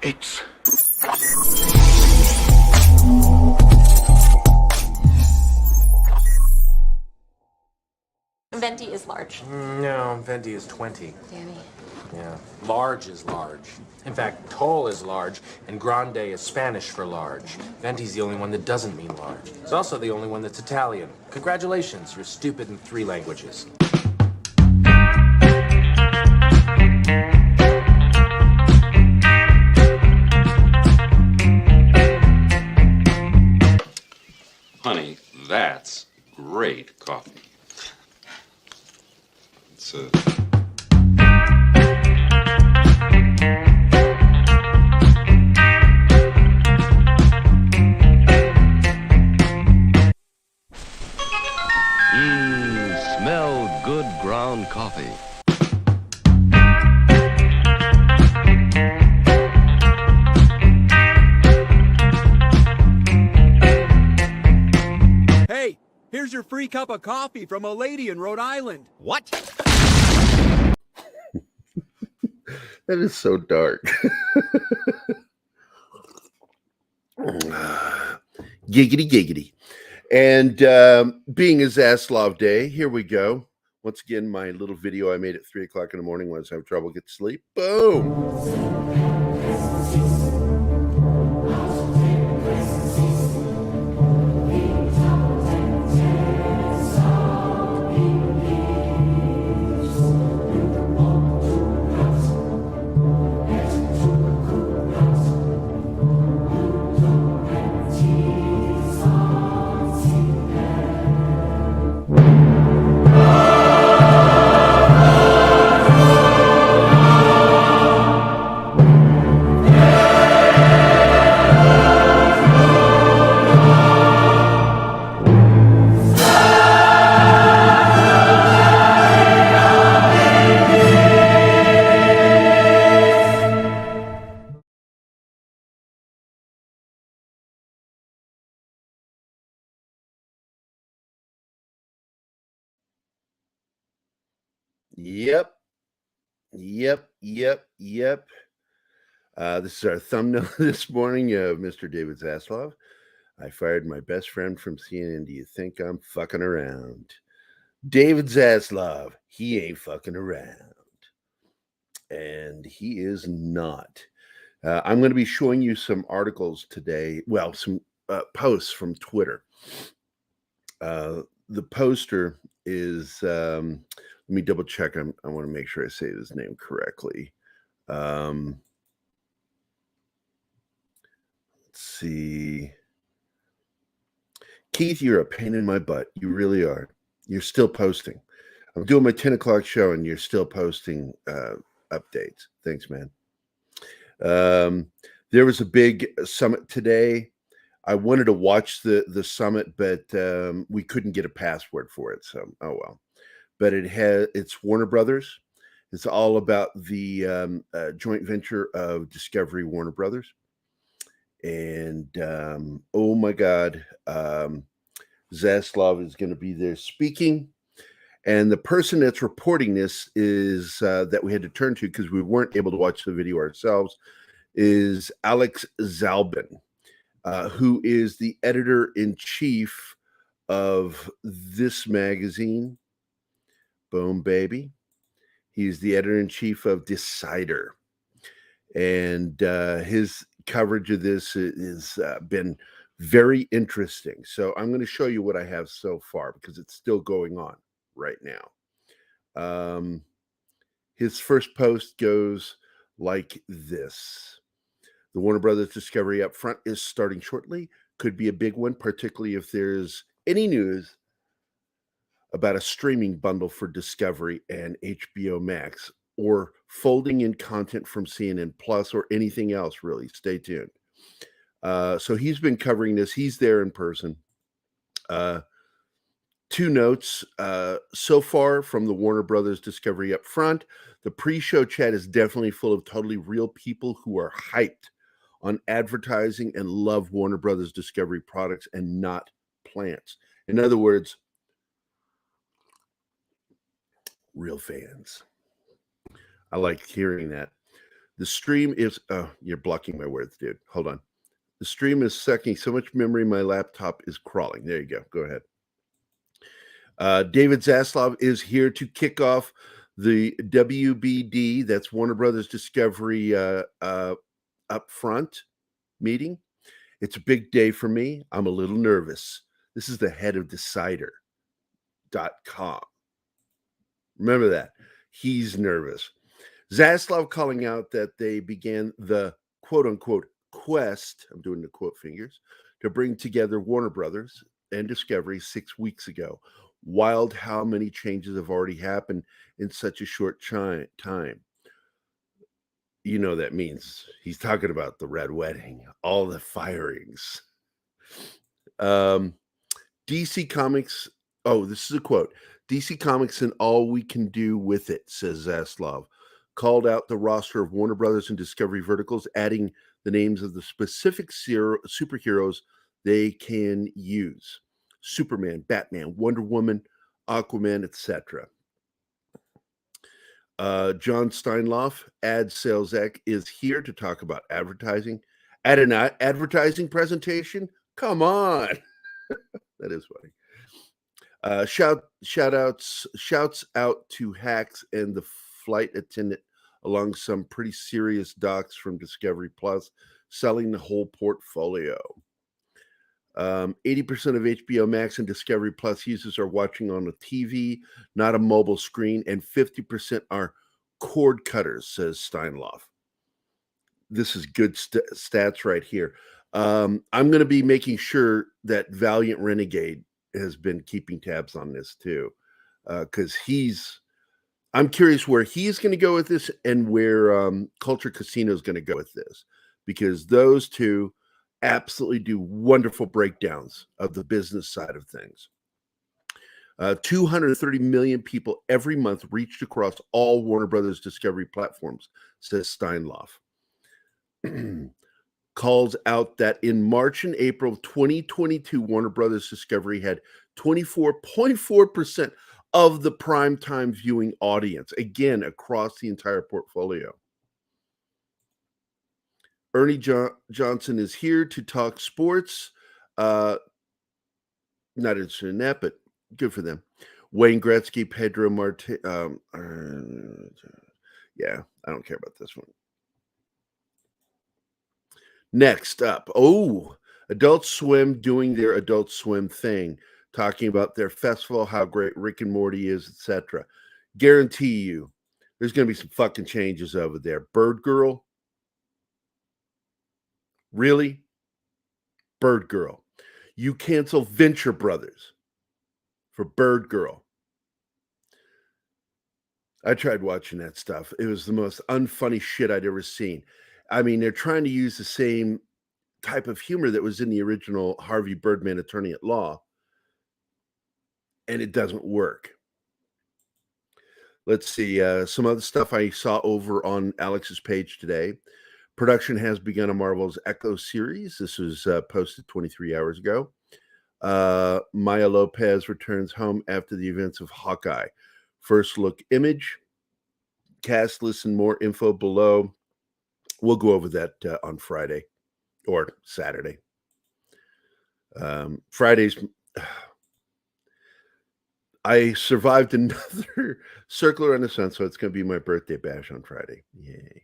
It's... Venti is large. No, Venti is 20. Danny. Yeah. Large is large. In fact, tall is large, and grande is Spanish for large. Venti's the only one that doesn't mean large. It's also the only one that's Italian. Congratulations, you're stupid in 3 languages. Honey, that's great coffee. It's Smell good ground coffee. Hey, here's your free cup of coffee from a lady in Rhode Island. What? That is so dark. Giggity, giggity. And being a Zaslav day, here we go. Once again, my little video I made at 3 o'clock in the morning when I was having trouble getting to sleep. Boom. Yep. This is our thumbnail this morning of Mr. David Zaslav. I fired my best friend from CNN. Do you think I'm fucking around? David Zaslav, he ain't fucking around. And he is not. I'm going to be showing you some articles today. Well, some posts from Twitter. The poster is... let me double check. I want to make sure I say his name correctly. Let's see. Keith, you're a pain in my butt. You really are. You're still posting. I'm doing my 10 o'clock show and you're still posting updates. Thanks, man. There was a big summit today. I wanted to watch the summit, but we couldn't get a password for it. So, oh well. But it's Warner Brothers. It's all about the joint venture of Discovery Warner Brothers. And oh my God, Zaslav is going to be there speaking. And the person that's reporting this is that we had to turn to because we weren't able to watch the video ourselves is Alex Zalbin, who is the editor-in-chief of this magazine. Boom, baby. He's the editor-in-chief of Decider. And his coverage of this has been very interesting. So I'm going to show you what I have so far because it's still going on right now. His first post goes like this. The Warner Brothers Discovery up front is starting shortly. Could be a big one, particularly if there's any news about a streaming bundle for Discovery and HBO Max, or folding in content from CNN Plus or anything else, really. Stay tuned. So he's been covering this. He's there in person. 2 notes so far from the Warner Brothers Discovery up front. The pre-show chat is definitely full of totally real people who are hyped on advertising and love Warner Brothers Discovery products and not plants. In other words, real fans. I like hearing that. The stream is, oh, you're blocking my words, dude. Hold on. The stream is sucking so much memory, my laptop is crawling. There you go. Go ahead. David Zaslav is here to kick off the WBD, that's Warner Brothers Discovery upfront meeting. It's a big day for me. I'm a little nervous. This is the head of Decider.com. Remember that. He's nervous. Zaslav calling out that they began the quote-unquote quest, I'm doing the quote fingers, to bring together Warner Brothers and Discovery 6 weeks ago. Wild how many changes have already happened in such a short time. You know that means he's talking about the Red Wedding, all the firings. DC Comics, oh, this is a quote. DC Comics and all we can do with it, says Zaslav. Called out the roster of Warner Brothers and Discovery verticals, adding the names of the specific superheroes they can use. Superman, Batman, Wonder Woman, Aquaman, etc. John Steinloff, ad sales exec, is here to talk about advertising. At an advertising presentation? Come on. That is funny. Shouts out to Hacks and the flight attendant along some pretty serious docs from Discovery Plus, selling the whole portfolio. 80% of HBO Max and Discovery Plus users are watching on a TV, not a mobile screen, and 50% are cord cutters, says Steinloff. This is good stats right here. I'm going to be making sure that Valiant Renegade has been keeping tabs on this too, because I'm curious where he's going to go with this and where Culture Casino is going to go with this, because those two absolutely do wonderful breakdowns of the business side of things. 230 million people every month reached across all Warner Brothers Discovery platforms, says Steinloff. Calls out that in March and April of 2022, Warner Brothers Discovery had 24.4% of the primetime viewing audience, again, across the entire portfolio. Ernie Johnson is here to talk sports. Not interested in that, but good for them. Wayne Gretzky, Pedro Martin. Yeah, I don't care about this one. Next up, Adult Swim doing their Adult Swim thing, talking about their festival, how great Rick and Morty is, etc. Guarantee you, there's going to be some fucking changes over there. Bird Girl. Really? Bird Girl. You cancel Venture Brothers for Bird Girl. I tried watching that stuff. It was the most unfunny shit I'd ever seen. I mean, they're trying to use the same type of humor that was in the original Harvey Birdman Attorney at Law, and it doesn't work. Let's see. Some other stuff I saw over on Alex's page today. Production has begun on Marvel's Echo series. This was posted 23 hours ago. Maya Lopez returns home after the events of Hawkeye. First look image. Cast list and more info below. We'll go over that on Friday or Saturday. Fridays. I survived another circular renaissance, so it's going to be my birthday bash on Friday. Yay.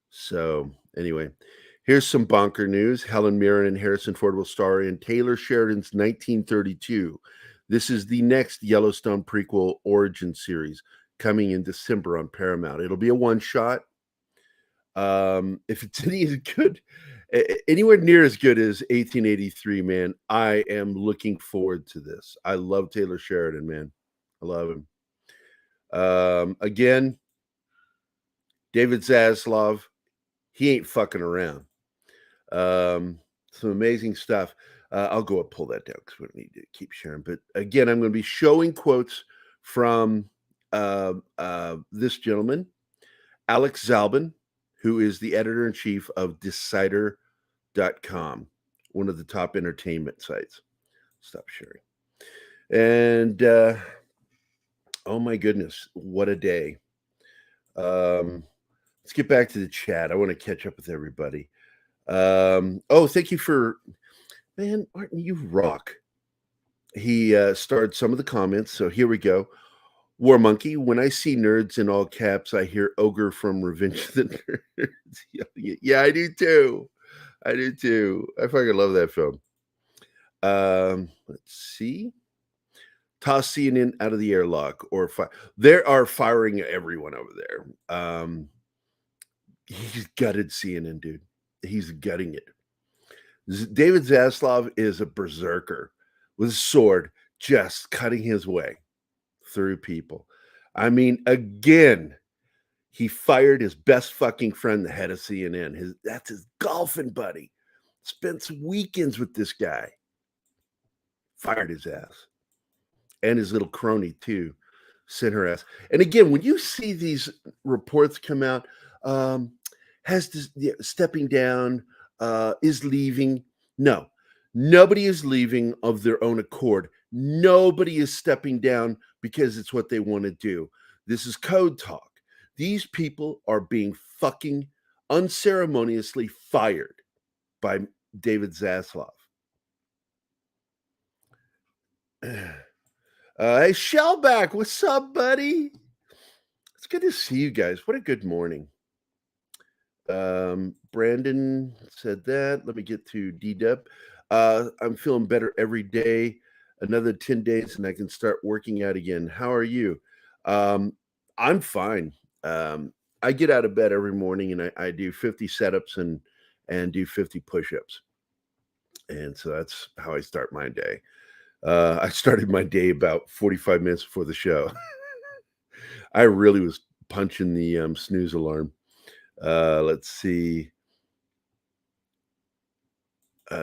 So anyway, here's some bonker news. Helen Mirren and Harrison Ford will star in Taylor Sheridan's 1932. This is the next Yellowstone prequel origin series coming in December on Paramount. It'll be a one-shot. If it's anywhere near as good as 1883, man, I am looking forward to this. I love Taylor Sheridan, man. I love him. Again, David Zaslav, he ain't fucking around. Some amazing stuff. I'll go and pull that down because we don't need to keep sharing. But again, I'm going to be showing quotes from this gentleman, Alex Zalben, who is the editor-in-chief of Decider.com, one of the top entertainment sites. Stop sharing. And, oh my goodness, what a day. Let's get back to the chat. I want to catch up with everybody. Oh, thank you for, man, Martin, you rock. He starred some of the comments, so here we go. War Monkey, when I see nerds in all caps, I hear Ogre from Revenge of the Nerds. Yeah, I do too. I fucking love that film. Let's see. Toss CNN out of the airlock or fire. They are firing everyone over there. He's gutted CNN, dude. He's gutting it. David Zaslav is a berserker with a sword, just cutting his way through people. I mean, again, he fired his best fucking friend, the head of CNN. That's his golfing buddy. Spent some weekends with this guy. Fired his ass. And his little crony, too. Sent her ass. And again, when you see these reports come out, has this, stepping down, is leaving. No, nobody is leaving of their own accord. Nobody is stepping down because it's what they want to do. This is code talk. These people are being fucking unceremoniously fired by David Zaslav. Hey, Shellback, what's up, buddy? It's good to see you guys. What a good morning. Brandon said that. Let me get to D-Dub. I'm feeling better every day. Another 10 days and I can start working out again. How are you? I'm fine. I get out of bed every morning and I do 50 setups and do 50 push-ups. And so that's how I start my day. I started my day about 45 minutes before the show. I really was punching the snooze alarm. Let's see.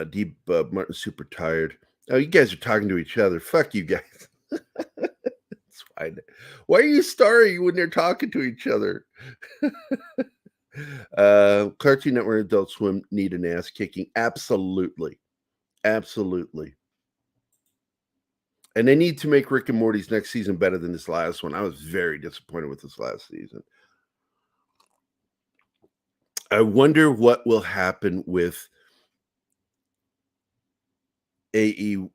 Deep Martin's super tired. Oh, you guys are talking to each other. Fuck you guys. It's fine. Why are you starring when they're talking to each other? Cartoon Network, Adult Swim need an ass kicking. Absolutely. Absolutely. And they need to make Rick and Morty's next season better than this last one. I was very disappointed with this last season. I wonder what will happen with A&E.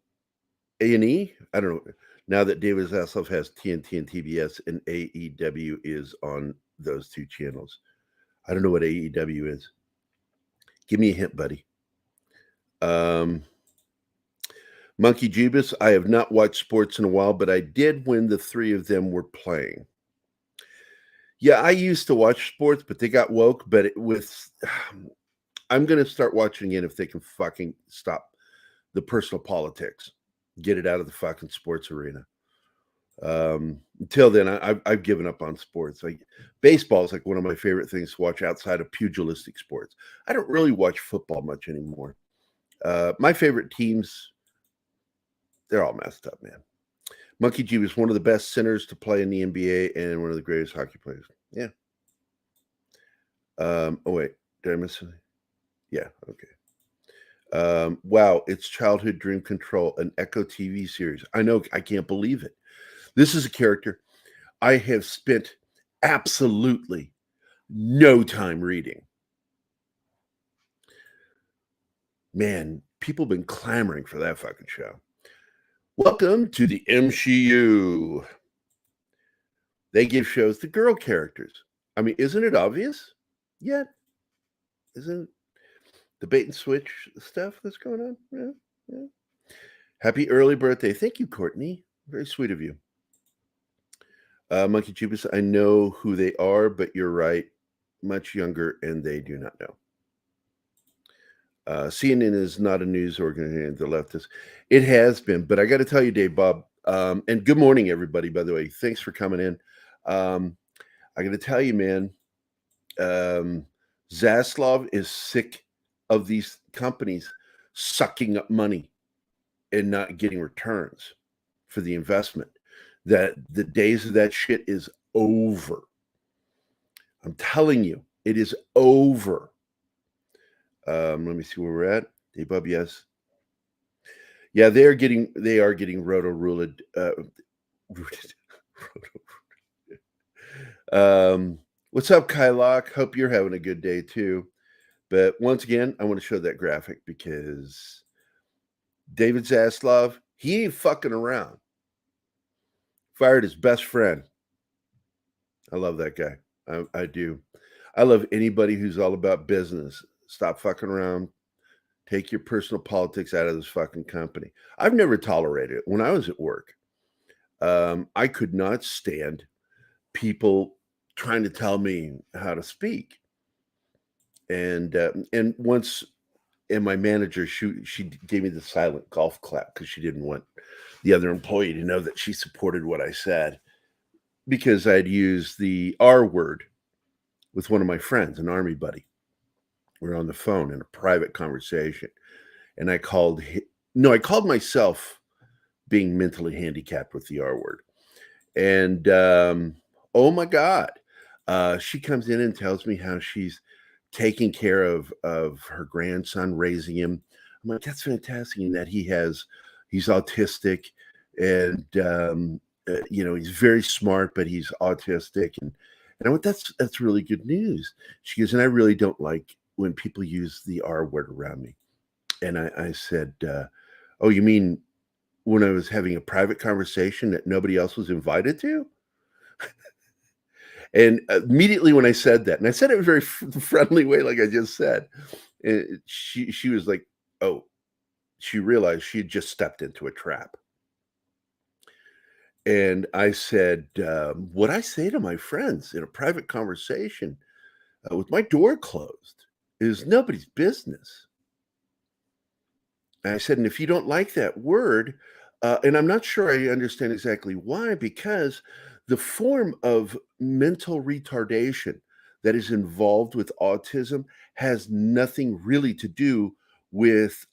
I don't know. Now that David Zaslav has TNT and TBS and AEW is on those two channels. I don't know what AEW is. Give me a hint, buddy. Monkey Jeebus, I have not watched sports in a while, but I did when the three of them were playing. Yeah, I used to watch sports, but they got woke. But I'm going to start watching it if they can fucking stop the personal politics. Get it out of the fucking sports arena. Until then, I've given up on sports. Baseball is like one of my favorite things to watch outside of pugilistic sports. I don't really watch football much anymore. My favorite teams, they're all messed up, man. Monkey G was one of the best centers to play in the NBA and one of the greatest hockey players. Yeah. Oh, wait. Did I miss something? Yeah. Okay. Wow. It's Childhood Dream Control, an Echo TV series. I know. I can't believe it. This is a character I have spent absolutely no time reading. Man, people have been clamoring for that fucking show. Welcome to the MCU. They give shows to girl characters. I mean, isn't it obvious? Yet, isn't it the bait and switch stuff that's going on? Yeah. Happy early birthday. Thank you, Courtney. Very sweet of you. Monkey Jubis, I know who they are, but you're right. Much younger, and they do not know. CNN is not a news organization. The leftist. It has been, but I got to tell you, Dave Bob, and good morning, everybody, by the way. Thanks for coming in. I got to tell you, man, Zaslav is sick of these companies sucking up money and not getting returns for the investment. That the days of that shit is over. I'm telling you, it is over. Let me see where we're at. Hey, Bub, yes. Yeah, they are getting roto-ruled. What's up, Kylock? Hope you're having a good day too. But once again, I want to show that graphic because David Zaslav, he ain't fucking around. Fired his best friend. I love that guy. I do. I love anybody who's all about business. Stop fucking around. Take your personal politics out of this fucking company. I've never tolerated it. When I was at work, I could not stand people trying to tell me how to speak. And once, and my manager, she gave me the silent golf clap because she didn't want the other employee to know that she supported what I said, because I'd used the R word with one of my friends, an army buddy. We were on the phone in a private conversation, and I called myself being mentally handicapped with the R word. And oh my God, she comes in and tells me how she's taking care of her grandson, raising him. I'm like, that's fantastic, in that he's autistic, and he's very smart, but he's autistic, and I went, that's really good news. She goes, and I really don't like when people use the R word around me. And I said, oh, you mean when I was having a private conversation that nobody else was invited to? And immediately when I said that, and I said it in a very friendly way, like I just said, she was like, oh, she realized she had just stepped into a trap. And I said, what I say to my friends in a private conversation with my door closed is nobody's business. And I said, and if you don't like that word, and I'm not sure I understand exactly why, because the form of mental retardation that is involved with autism has nothing really to do with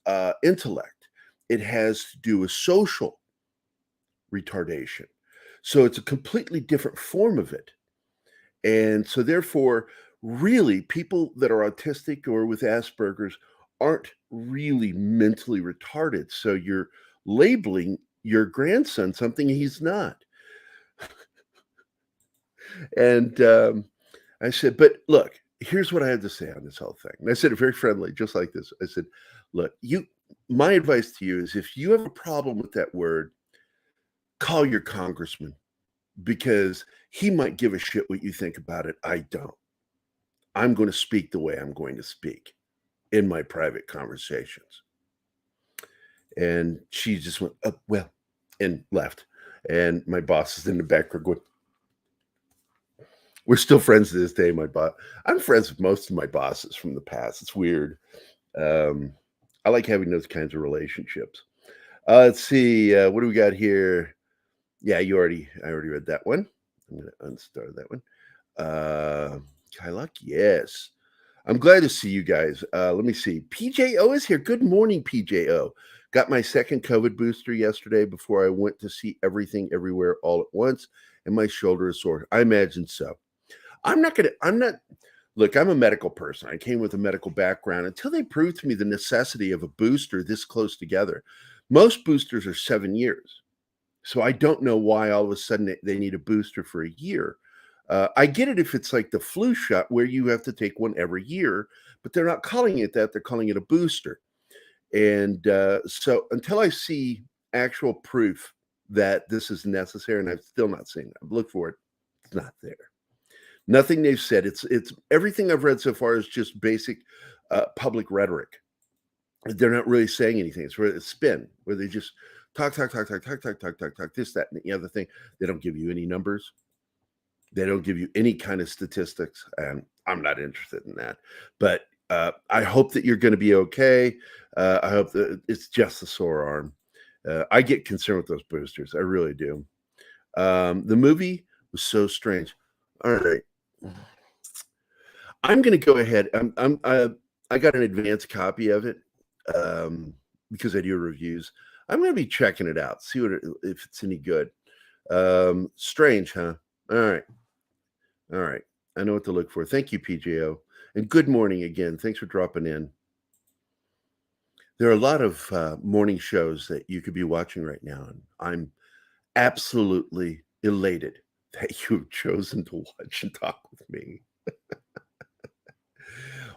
intellect. It has to do with social retardation. So it's a completely different form of it. And so therefore, really, people that are autistic or with Asperger's aren't really mentally retarded. So you're labeling your grandson something he's not. And I said, but look, here's what I had to say on this whole thing. And I said it very friendly, just like this. I said, look, my advice to you is, if you have a problem with that word, call your congressman, because he might give a shit what you think about it. I don't. I'm going to speak the way I'm going to speak in my private conversations. And she just went, oh, well, and left. And my boss is in the background going, we're still friends to this day. I'm friends with most of my bosses from the past. It's weird. I like having those kinds of relationships. Let's see. What do we got here? Yeah, I already read that one. I'm going to unstart that one. Kylock, yes. I'm glad to see you guys. Let me see. PJO is here. Good morning, PJO. Got my second COVID booster yesterday before I went to see everything everywhere all at once, and my shoulder is sore. I imagine so. Look, I'm a medical person. I came with a medical background. Until they prove to me the necessity of a booster this close together, most boosters are 7 years. So I don't know why all of a sudden they need a booster for a year. I get it if it's like the flu shot where you have to take one every year, but they're not calling it that. They're calling it a booster. And so until I see actual proof that this is necessary, and I've still not seen it, I've looked for it, it's not there. Nothing they've said. It's everything I've read so far is just basic public rhetoric. They're not really saying anything. It's a spin where they just talk, this, that, and the other thing. They don't give you any numbers. They don't give you any kind of statistics, and I'm not interested in that. But I hope that you're going to be okay. I hope that it's just a sore arm. I get concerned with those boosters. I really do. The movie was so strange. All right. I'm going to go ahead. I got an advanced copy of it because I do reviews. I'm going to be checking it out, see if it's any good. Strange, huh? All right. I know what to look for. Thank you, PJO. And good morning again. Thanks for dropping in. There are a lot of morning shows that you could be watching right now, and I'm absolutely elated that you've chosen to watch and talk with me.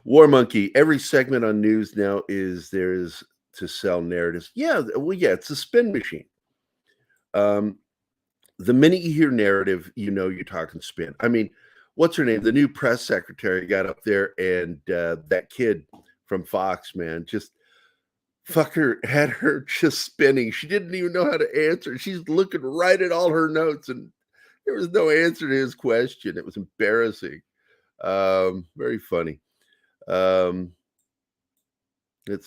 War Monkey, every segment on news now there's to sell narratives. Yeah, well, yeah, it's a spin machine. The minute you hear narrative, you know you're talking spin. I mean, what's her name? The new press secretary got up there, and that kid from Fox, man, just fucker had her just spinning. She didn't even know how to answer. She's looking right at all her notes, and there was no answer to his question. It was embarrassing. Very funny. Let's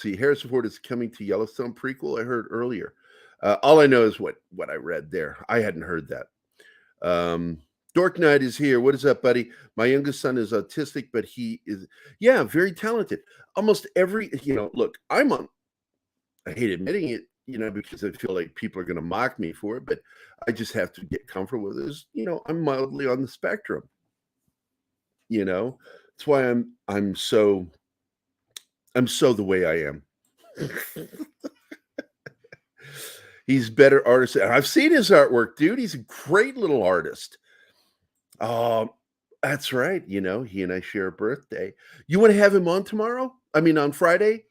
see. Harrison Ford is coming to Yellowstone prequel. I heard earlier. All I know is what I read there. I hadn't heard that. Dork Knight is here. What is up, buddy? My youngest son is autistic, but he is, yeah, very talented. Almost every, look, I hate admitting it, because I feel like people are going to mock me for it, but I just have to get comfortable with this. I'm mildly on the spectrum. That's why I'm so the way I am. He's better artist. I've seen his artwork, dude. He's a great little artist. That's right. He and I share a birthday. You want to have him on tomorrow? I mean, on Friday?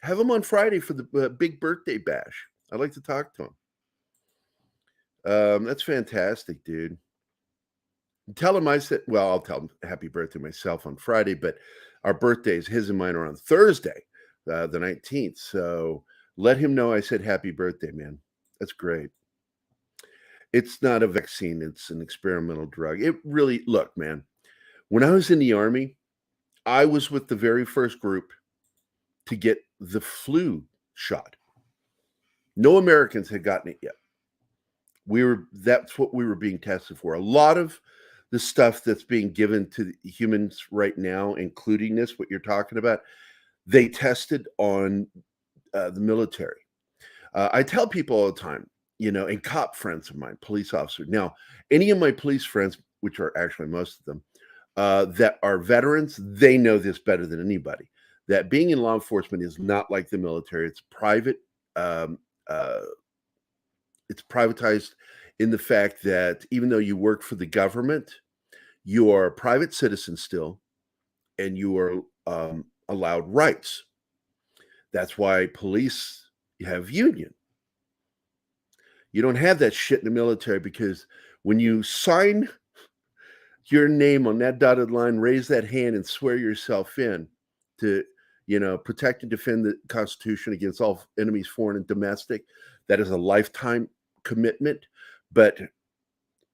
Have him on Friday for the big birthday bash. I'd like to talk to him. That's fantastic, dude. Tell him I said, well, I'll tell him happy birthday myself on Friday, but our birthdays, his and mine, are on Thursday, the 19th. So let him know I said happy birthday, man. That's great. It's not a vaccine. It's an experimental drug. It really, look, man, when I was in the Army, I was with the very first group to get the flu shot. No Americans had gotten it yet. That's what we were being tested for. A lot of the stuff that's being given to humans right now, including this, what you're talking about, they tested on the military. I tell people all the time, and cop friends of mine, police officers. Now, any of my police friends, which are actually most of them, that are veterans, they know this better than anybody. That being in law enforcement is not like the military. It's private. It's privatized in the fact that even though you work for the government, you are a private citizen still, and you are allowed rights. That's why police have union. You don't have that shit in the military, because when you sign your name on that dotted line, raise that hand and swear yourself in to, protect and defend the Constitution against all enemies, foreign and domestic, that is a lifetime commitment. But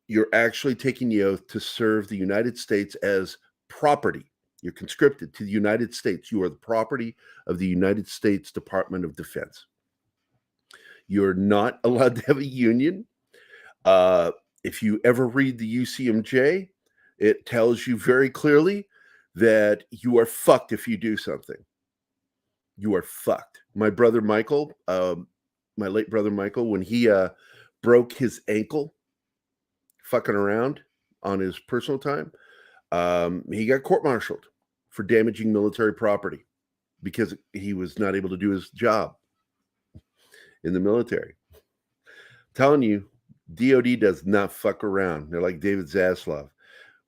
you're actually taking the oath to serve the United States as property. You're conscripted to the United States. You are the property of the United States Department of Defense. You're not allowed to have a union. If you ever read the UCMJ, it tells you very clearly that you are fucked if you do something. You are fucked. My brother Michael, my late brother Michael, when he broke his ankle fucking around on his personal time, he got court-martialed for damaging military property because he was not able to do his job in the military. I'm telling you, DOD does not fuck around. They're like David Zaslav.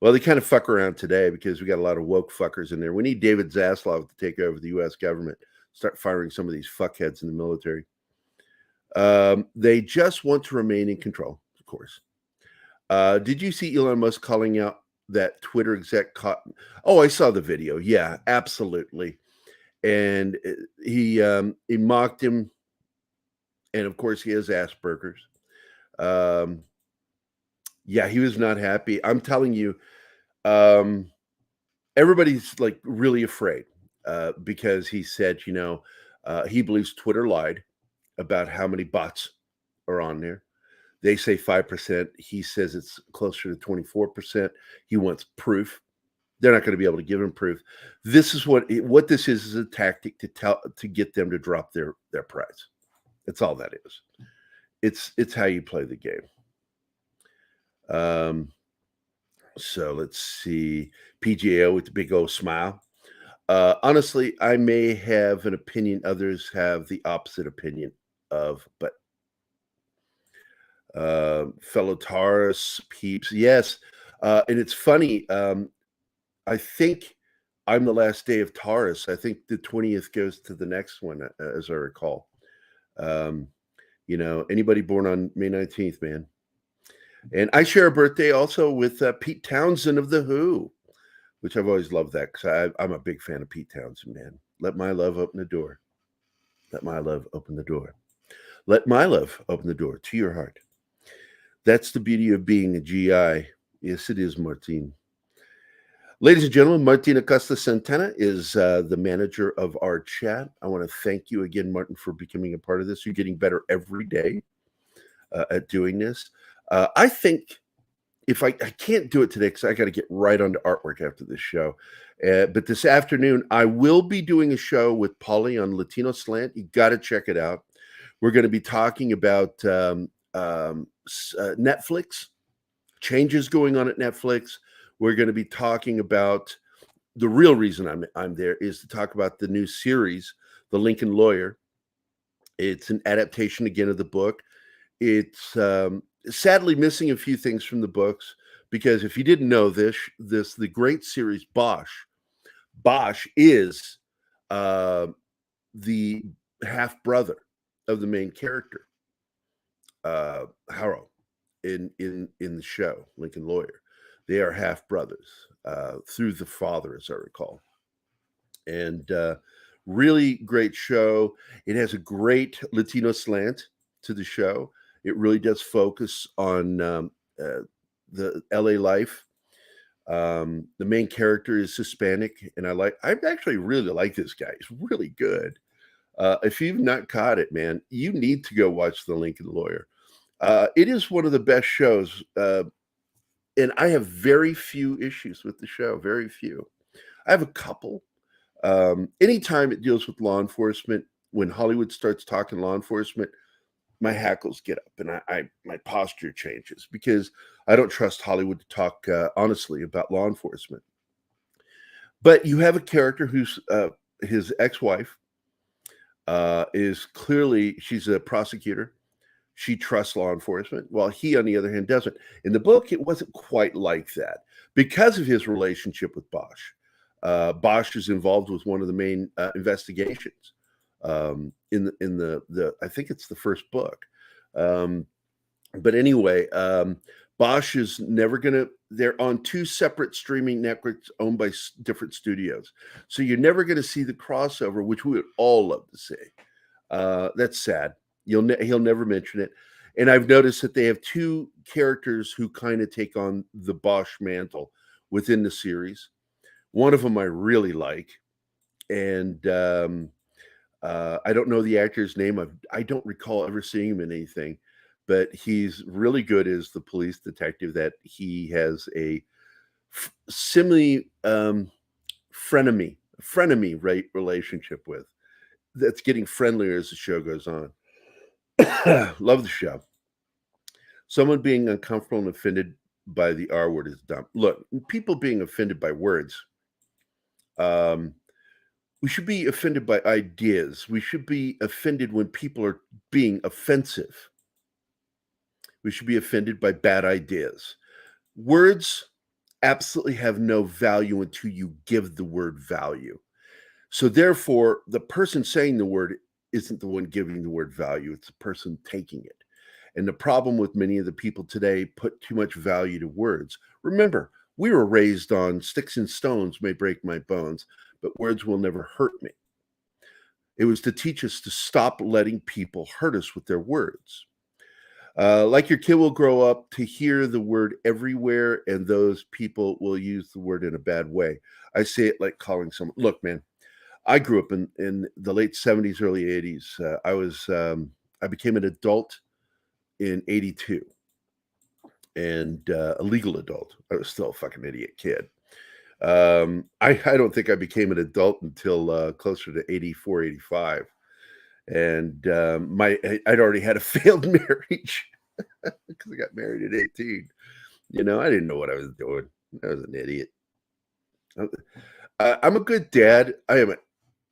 Well, they kind of fuck around today because we got a lot of woke fuckers in there. We need David Zaslav to take over the U.S. government, start firing some of these fuckheads in the military. They just want to remain in control, of course. Did you see Elon Musk calling out that Twitter exec caught? Oh, I saw the video. Yeah, absolutely. And he mocked him. And of course, he has Asperger's. Yeah, he was not happy. I'm telling you, everybody's like really afraid because he said, he believes Twitter lied about how many bots are on there. They say 5%. He says it's closer to 24%. He wants proof. They're not going to be able to give him proof. This is what this is a tactic to get them to drop their price. That's all that is. It's how you play the game. So let's see. PGAO with the big old smile. Honestly, I may have an opinion others have the opposite opinion of, but fellow Taurus peeps. Yes. And it's funny. I think I'm the last day of Taurus. I think the 20th goes to the next one, as I recall. Anybody born on May 19th, man. And I share a birthday also with Pete Townsend of The Who, which I've always loved that because I'm a big fan of Pete Townsend, man. Let my love open the door. Let my love open the door. Let my love open the door to your heart. That's the beauty of being a GI. Yes, it is, Martin. Ladies and gentlemen, Martin Acosta Santana is the manager of our chat. I want to thank you again, Martin, for becoming a part of this. You're getting better every day at doing this. I think if I can't do it today because I got to get right onto artwork after this show. But this afternoon, I will be doing a show with Polly on Latino Slant. You got to check it out. We're going to be talking about Netflix, changes going on at Netflix. We're going to be talking about the real reason I'm there is to talk about the new series, The Lincoln Lawyer. It's an adaptation again of the book. It's sadly missing a few things from the books because if you didn't know this the great series Bosch is the half brother of the main character, Harrow, in the show Lincoln Lawyer. They are half brothers through the father, as I recall. And really great show. It has a great Latino slant to the show. It really does focus on the LA life. The main character is Hispanic, and I actually really like this guy. He's really good. If you've not caught it, man, you need to go watch The Lincoln Lawyer. It is one of the best shows, and I have very few issues with the show. Very few. I have a couple. Anytime it deals with law enforcement, when Hollywood starts talking law enforcement, my hackles get up and my posture changes because I don't trust Hollywood to talk honestly about law enforcement. But you have a character who's his ex-wife is clearly, she's a prosecutor. She trusts law enforcement, while he, on the other hand, doesn't. In the book, it wasn't quite like that because of his relationship with Bosch. Bosch is involved with one of the main investigations in the I think it's the first book. But anyway, Bosch is never gonna. They're on two separate streaming networks owned by different studios, so you're never gonna see the crossover, which we would all love to see. That's sad. He'll never mention it. And I've noticed that they have two characters who kind of take on the Bosch mantle within the series. One of them I really like, and I don't know the actor's name. I don't recall ever seeing him in anything, but he's really good as the police detective that he has a frenemy right relationship with. That's getting friendlier as the show goes on. Love the show. Someone being uncomfortable and offended by the R word is dumb. Look, people being offended by words. We should be offended by ideas. We should be offended when people are being offensive. We should be offended by bad ideas. Words absolutely have no value until you give the word value. So therefore, the person saying the word isn't the one giving the word value. It's the person taking it. And the problem with many of the people today put too much value to words. Remember, we were raised on sticks and stones may break my bones, but words will never hurt me. It was to teach us to stop letting people hurt us with their words. Like your kid will grow up to hear the word everywhere, and those people will use the word in a bad way. I say it like calling someone, look, man, I grew up in the late 70s, early 80s. I became an adult in 82 and a legal adult. I was still a fucking idiot kid. I don't think I became an adult until closer to 84, 85. And I'd already had a failed marriage because I got married at 18. I didn't know what I was doing. I was an idiot. I'm a good dad. I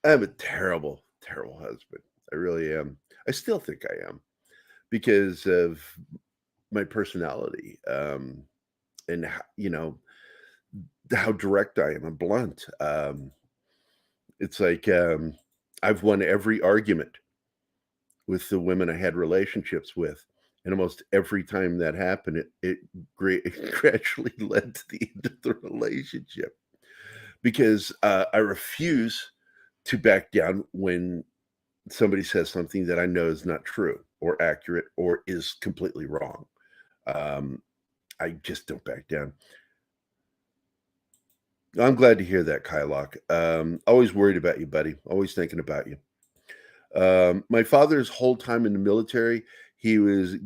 am a terrible, terrible husband. I really am. I still think I am because of my personality, and how direct I am and blunt. It's like I've won every argument with the women I had relationships with. And almost every time that happened, it gradually led to the end of the relationship because I refuse to back down when somebody says something that I know is not true or accurate or is completely wrong. I just don't back down. I'm glad to hear that, Kylock. Always worried about you, buddy. Always thinking about you. My father's whole time in the military, he was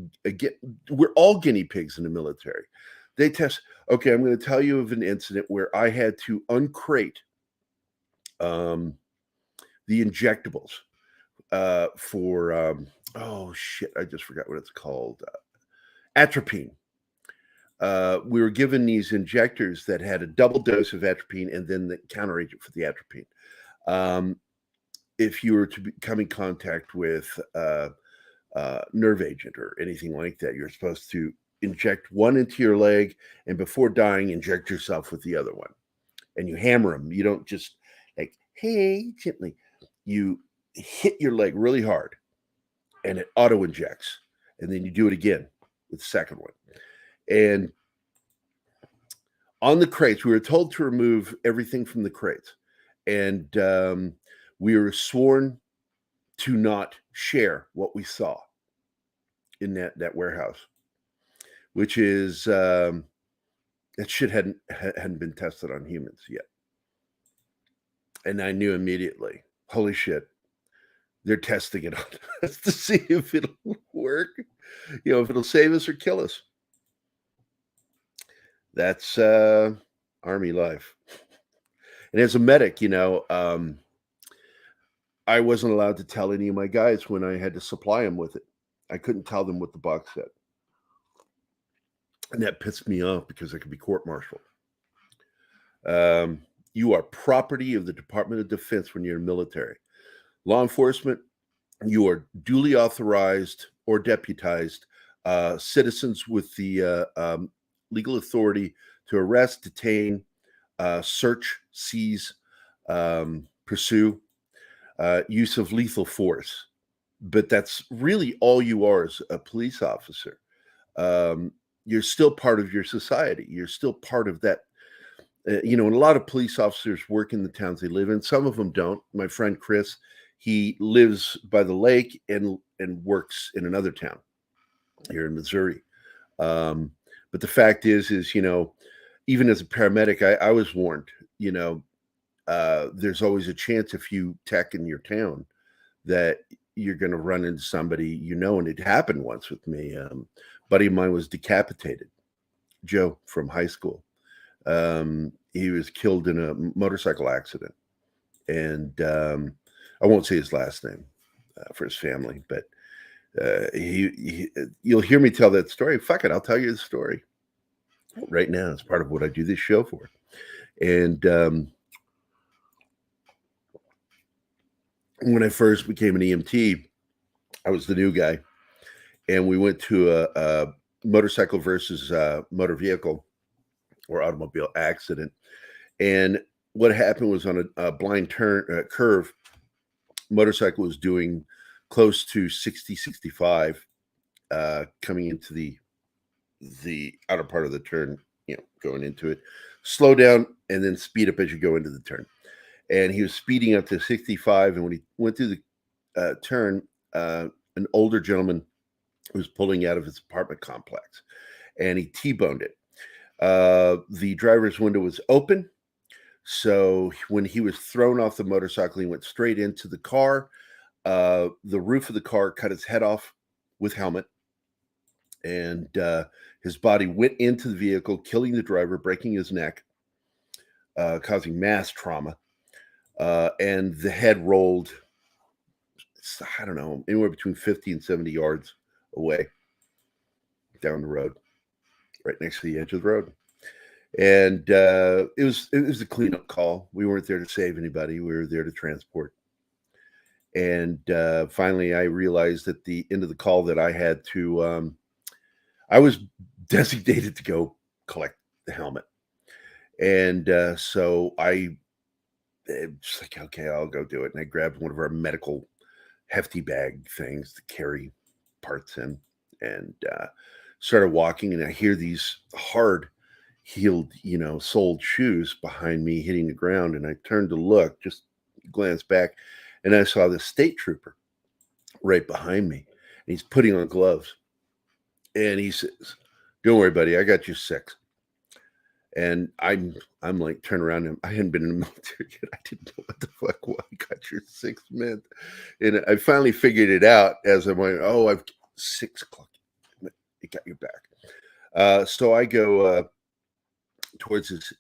we're all guinea pigs in the military. They test. Okay, I'm going to tell you of an incident where I had to uncrate the injectables for oh shit, I just forgot what it's called. Atropine. We were given these injectors that had a double dose of atropine and then the counteragent for the atropine. If you were to come in contact with nerve agent or anything like that, you're supposed to inject one into your leg and before dying, inject yourself with the other one. And you hammer them. You don't just like, hey, gently. You hit your leg really hard and it auto injects. And then you do it again with the second one. And on the crates, we were told to remove everything from the crates. And we were sworn to not share what we saw in that warehouse, which is that shit hadn't been tested on humans yet. And I knew immediately, holy shit, they're testing it on us to see if it'll work, if it'll save us or kill us. That's Army life. And as a medic, I wasn't allowed to tell any of my guys when I had to supply them with it. I couldn't tell them what the box said. And that pissed me off because I could be court-martialed. You are property of the Department of Defense when you're in the military. Law enforcement, you are duly authorized or deputized citizens with the legal authority to arrest, detain, search, seize, pursue, use of lethal force. But that's really all you are as a police officer. You're still part of your society. You're still part of that. And a lot of police officers work in the towns they live in. Some of them don't. My friend Chris, he lives by the lake and works in another town here in Missouri. But the fact is, even as a paramedic, I was warned, there's always a chance if you tech in your town that you're going to run into somebody, and it happened once with me. Buddy of mine was decapitated, Joe from high school. He was killed in a motorcycle accident. And I won't say his last name for his family, but you'll hear me tell that story. Fuck it, I'll tell you the story right now. It's part of what I do this show for. And when I first became an EMT, I was the new guy, and we went to a motorcycle versus motor vehicle or automobile accident. And what happened was on a blind turn curve, motorcycle was doing close to 60, 65, coming into the outer part of the turn, going into it, slow down and then speed up as you go into the turn. And he was speeding up to 65. And when he went through the turn, an older gentleman was pulling out of his apartment complex and he T-boned it. The driver's window was open. So when he was thrown off the motorcycle, he went straight into the car. The roof of the car cut his head off with helmet. And his body went into the vehicle, killing the driver, breaking his neck, causing mass trauma. And the head rolled, I don't know, anywhere between 50 and 70 yards away down the road, right next to the edge of the road. And it was a cleanup call. We weren't there to save anybody. We were there to transport. And finally, I realized at the end of the call that I had to I was designated to go collect the helmet. And so it's like, okay, I'll go do it. And I grabbed one of our medical hefty bag things to carry parts in and started walking. And I hear these hard heeled, soled shoes behind me hitting the ground. And I turned to look, just glance back, and I saw the state trooper right behind me. And he's putting on gloves. And he says, "Don't worry, buddy, I got you 6." And I'm like, turn around, and I hadn't been in the military yet. I didn't know what the fuck I got your 6 meant. And I finally figured it out as I went, oh, I've 6 o'clock. It got your back. So I go towards his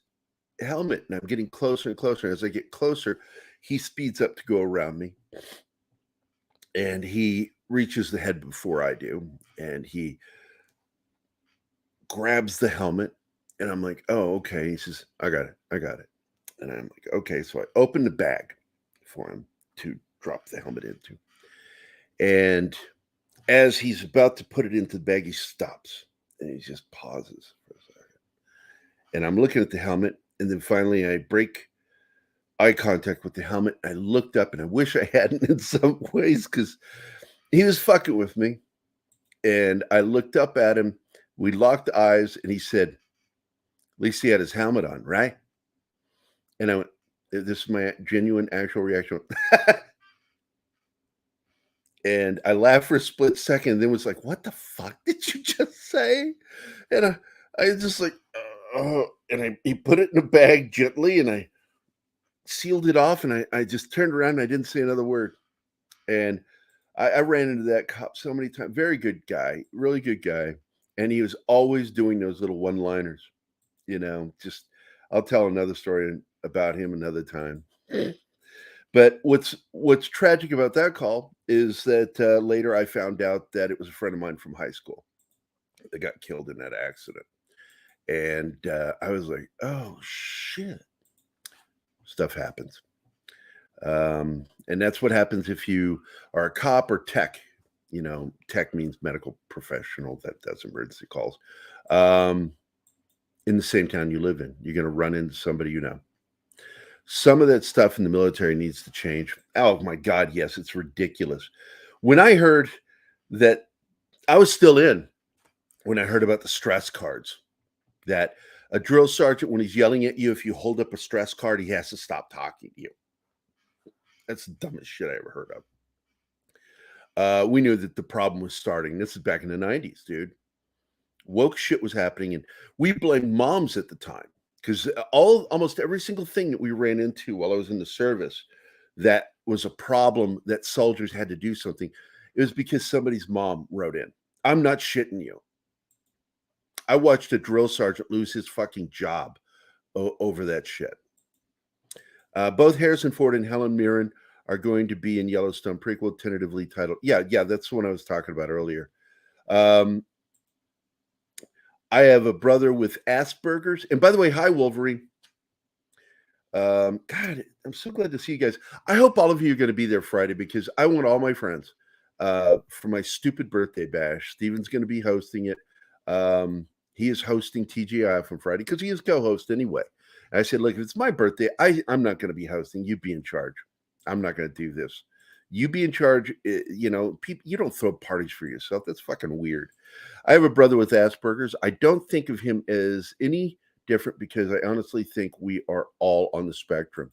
helmet, and I'm getting closer and closer. As I get closer, he speeds up to go around me. And he reaches the head before I do. And he grabs the helmet. And I'm like, oh, okay. He says, I got it. And I'm like, okay. So I open the bag for him to drop the helmet into. And as he's about to put it into the bag, he stops and he just pauses for a second. And I'm looking at the helmet. And then finally I break eye contact with the helmet. I looked up, and I wish I hadn't in some ways, because he was fucking with me. And I looked up at him. We locked eyes, and he said, at least he had his helmet on, right? And I went, this is my genuine, actual reaction. And I laughed for a split second, and then was like, what the fuck did you just say? And I just like, and he put it in a bag gently, and I sealed it off, and I just turned around, and I didn't say another word. And I ran into that cop so many times. Very good guy, really good guy. And he was always doing those little one-liners. Just I'll tell another story about him another time. But what's tragic about that call is that later I found out that it was a friend of mine from high school that got killed in that accident. And I was like, oh, shit. Stuff happens. And that's what happens if you are a cop or tech. Tech means medical professional that does emergency calls. In the same town you live in, you're going to run into somebody Some of that stuff in the military needs to change. Oh my God, yes, it's ridiculous. When I heard that, I was still in when I heard about the stress cards, that a drill sergeant, when he's yelling at you, if you hold up a stress card, he has to stop talking to you. That's the dumbest shit I ever heard of. We knew that the problem was starting. This is back in the 90s, dude. Woke shit was happening, and we blamed moms at the time, because almost every single thing that we ran into while I was in the service that was a problem that soldiers had to do something, it was because somebody's mom wrote in. I'm not shitting you. I watched a drill sergeant lose his fucking job over that shit. Both Harrison Ford and Helen Mirren are going to be in Yellowstone prequel, tentatively titled. Yeah, that's the one I was talking about earlier. I have a brother with Asperger's. And by the way, hi, Wolverine. God, I'm so glad to see you guys. I hope all of you are going to be there Friday, because I want all my friends for my stupid birthday bash. Steven's going to be hosting it. He is hosting TGI from Friday because he is co-host anyway. And I said, look, if it's my birthday, I'm not going to be hosting. You be in charge. I'm not going to do this. You be in charge. People, you don't throw parties for yourself. That's fucking weird. I have a brother with Asperger's. I don't think of him as any different, because I honestly think we are all on the spectrum.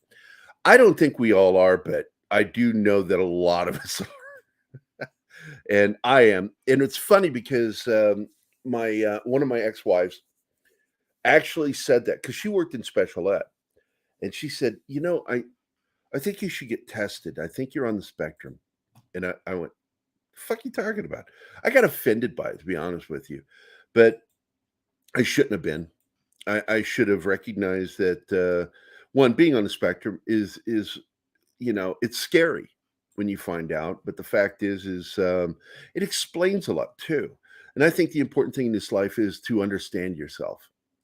I don't think we all are, but I do know that a lot of us are. And I am. And it's funny because my one of my ex-wives actually said that, because she worked in special ed. And she said, I think you should get tested. I think you're on the spectrum. And I went, the fuck are you talking about? I got offended by it, to be honest with you. But I shouldn't have been. I should have recognized that one, being on the spectrum is it's scary when you find out. But the fact is it explains a lot too. And I think the important thing in this life is to understand yourself.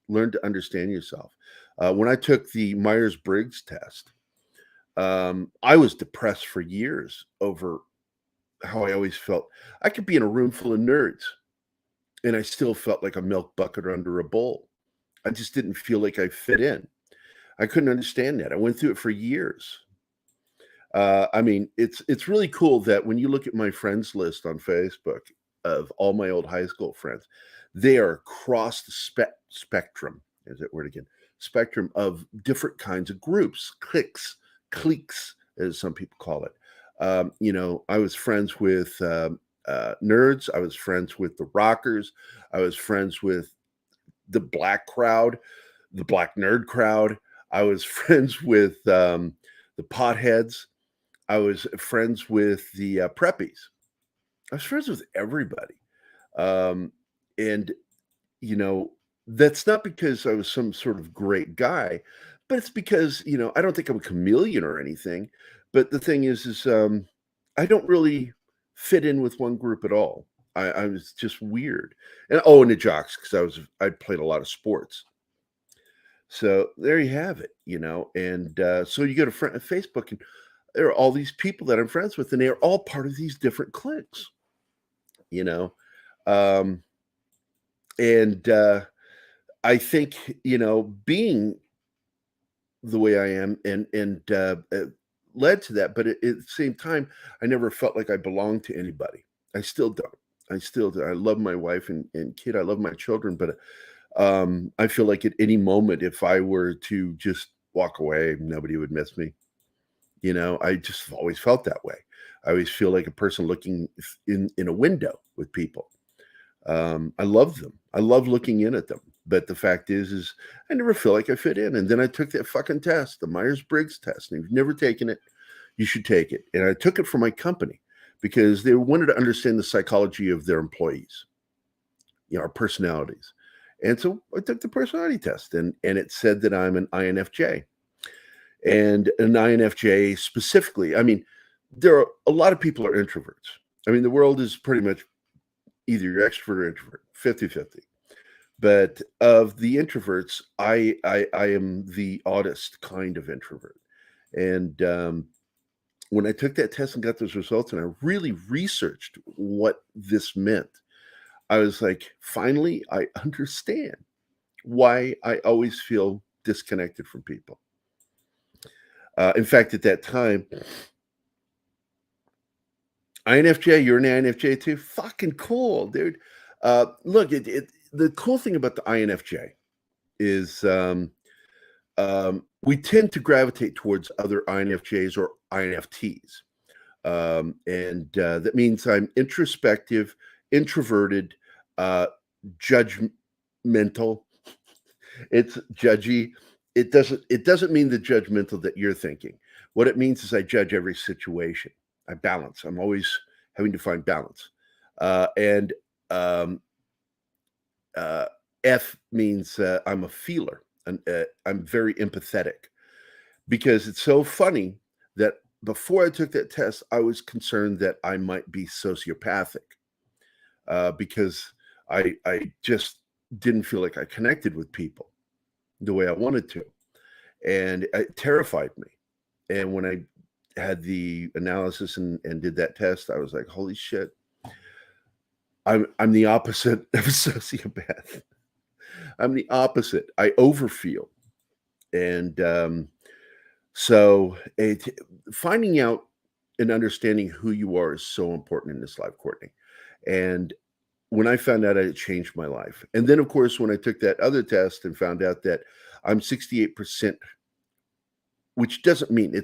Learn to understand yourself. When I took the Myers-Briggs test, I was depressed for years over how I always felt. I could be in a room full of nerds, and I still felt like a milk bucket under a bowl. I just didn't feel like I fit in. I couldn't understand that. I went through it for years. I mean, it's really cool that when you look at my friends list on Facebook of all my old high school friends, they are across the spectrum. Is that word again? Spectrum of different kinds of groups, cliques, as some people call it. I was friends with nerds. I was friends with the rockers. I was friends with the black crowd, the black nerd crowd. I was friends with the potheads. I was friends with the preppies. I was friends with everybody. Um, and, you know, that's not because I was some sort of great guy, but it's because, I don't think I'm a chameleon or anything. But the thing is I don't really fit in with one group at all. I was just weird. And the jocks, because I played a lot of sports. So there you have it, And so you go to Facebook, and there are all these people that I'm friends with, and they are all part of these different cliques, you know. Um, and I think, being the way I am and led to that, but at the same time, I never felt like I belonged to anybody. I still don't. I still do. I love my wife and kid. I love my children, but I feel like at any moment, if I were to just walk away, nobody would miss me. I just always felt that way. I always feel like a person looking in a window with people. I love them. I love looking in at them. But the fact is I never feel like I fit in. And then I took that fucking test, the Myers-Briggs test. And if you've never taken it, you should take it. And I took it for my company because they wanted to understand the psychology of their employees, our personalities. And so I took the personality test, and it said that I'm an INFJ. And an INFJ specifically, I mean, there are a lot of people are introverts. I mean, the world is pretty much either you're extrovert or introvert, 50-50. But of the introverts, I am the oddest kind of introvert. And when I took that test and got those results, and I really researched what this meant, I was like, finally, I understand why I always feel disconnected from people. In fact, at that time, INFJ, you're an INFJ too? Fucking cool, dude. Look, the cool thing about the INFJ is we tend to gravitate towards other INFJs or INFTs. And that means I'm introspective, introverted, judgmental. It's judgy. It doesn't mean the judgmental that you're thinking. What it means is I judge every situation. I balance. I'm always having to find balance. And F means I'm a feeler. And I'm very empathetic, because it's so funny that before I took that test, I was concerned that I might be sociopathic because I just didn't feel like I connected with people the way I wanted to. And it terrified me. And when I had the analysis and did that test, I was like, holy shit, I'm the opposite of a sociopath. I'm the opposite. I overfeel. And so finding out and understanding who you are is so important in this life, Courtney. And when I found out, it changed my life. And then, of course, when I took that other test and found out that I'm 68%, which doesn't mean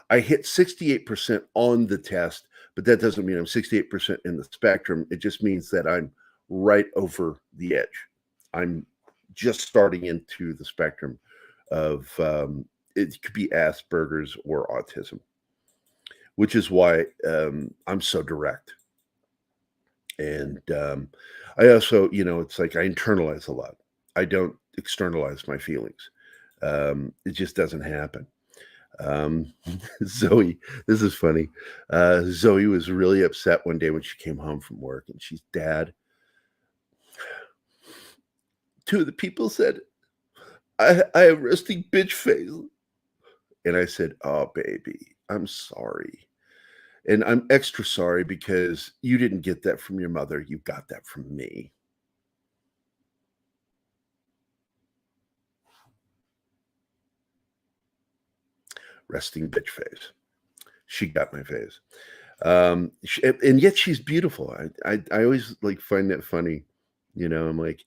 I hit 68% on the test, but that doesn't mean I'm 68% in the spectrum. It just means that I'm right over the edge. I'm just starting into the spectrum of it could be Asperger's or autism, which is why I'm so direct. And I also, it's like I internalize a lot. I don't externalize my feelings. It just doesn't happen. Zoe, this is funny. Zoe was really upset one day when she came home from work, and she's, Dad, two of the people said, I have resting bitch face. And I said, oh, baby, I'm sorry. And I'm extra sorry because you didn't get that from your mother. You got that from me. resting bitch face. She got my face. And yet she's beautiful. I always like find that funny. I'm like,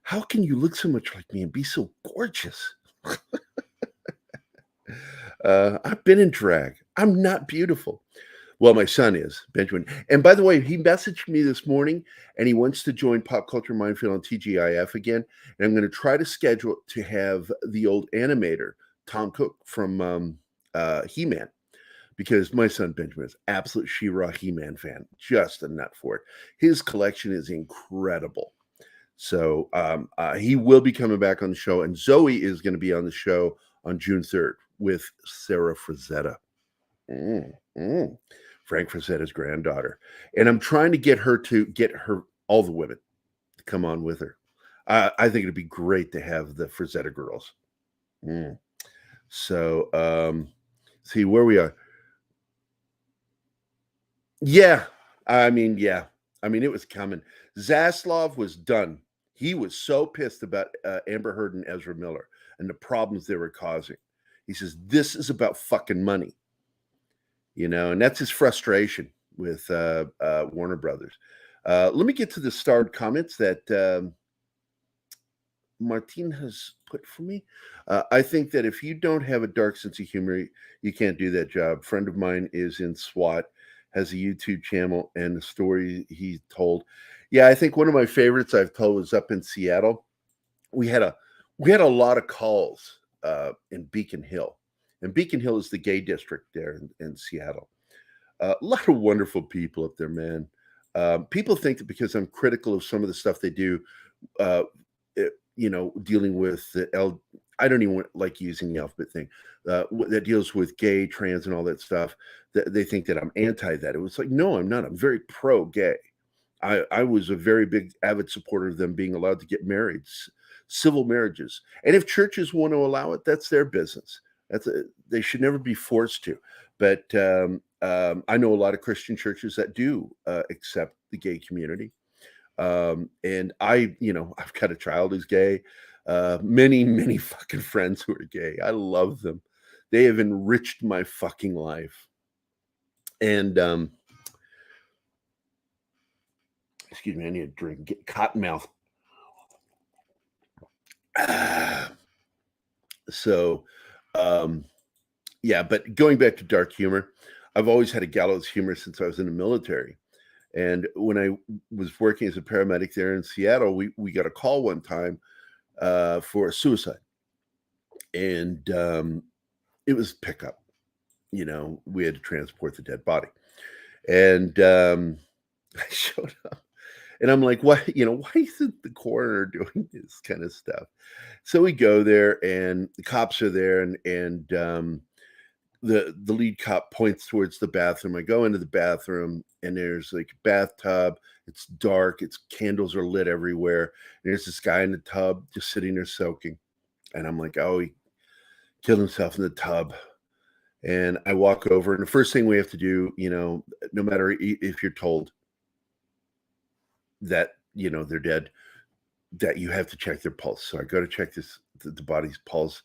how can you look so much like me and be so gorgeous? I've been in drag. I'm not beautiful. Well, my son is, Benjamin. And by the way, he messaged me this morning and he wants to join Pop Culture Minefield on TGIF again. And I'm going to try to schedule to have the old animator, Tom Cook from He-Man, because my son Benjamin is absolute She-Ra He-Man fan, just a nut for it. His collection is incredible. So he will be coming back on the show. And Zoe is going to be on the show on June 3rd with Sarah Frazetta. Frank Frazetta's granddaughter. And I'm trying to get all the women to come on with her. I think it'd be great to have the Frazetta girls. So, see where we are. Yeah. I mean, it was coming. Zaslav was done. He was so pissed about Amber Heard and Ezra Miller and the problems they were causing. He says, this is about fucking money. And that's his frustration with Warner Brothers. Let me get to the starred comments that Martin has put for me. I think that if you don't have a dark sense of humor, you can't do that job. A friend of mine is in SWAT, has a YouTube channel, and the story he told. Yeah, I think one of my favorites I've told was up in Seattle. We had a lot of calls in Beacon Hill. And Beacon Hill is the gay district there in Seattle. A lot of wonderful people up there, man. People think that because I'm critical of some of the stuff they do, dealing with I don't even like using the alphabet thing, that deals with gay, trans, and all that stuff, that they think that I'm anti that. It was like, no, I'm not. I'm very pro-gay. I was a very big, avid supporter of them being allowed to get married, civil marriages. And if churches want to allow it, that's their business. They should never be forced to. But I know a lot of Christian churches that do accept the gay community. And I've got a child who's gay. Many, many fucking friends who are gay. I love them. They have enriched my fucking life. And excuse me, I need a drink. Get cotton mouth. So, but going back to dark humor, I've always had a gallows humor since I was in the military. And when I was working as a paramedic there in Seattle, we got a call one time for a suicide. And it was pickup. We had to transport the dead body. And I showed up. And I'm like, why isn't the coroner doing this kind of stuff? So we go there, and the cops are there, and the lead cop points towards the bathroom. I go into the bathroom, and there's like a bathtub. It's dark. Candles are lit everywhere. And there's this guy in the tub just sitting there soaking. And I'm like, oh, he killed himself in the tub. And I walk over, and the first thing we have to do, no matter if you're told that they're dead, that you have to check their pulse. So I go to check the body's pulse,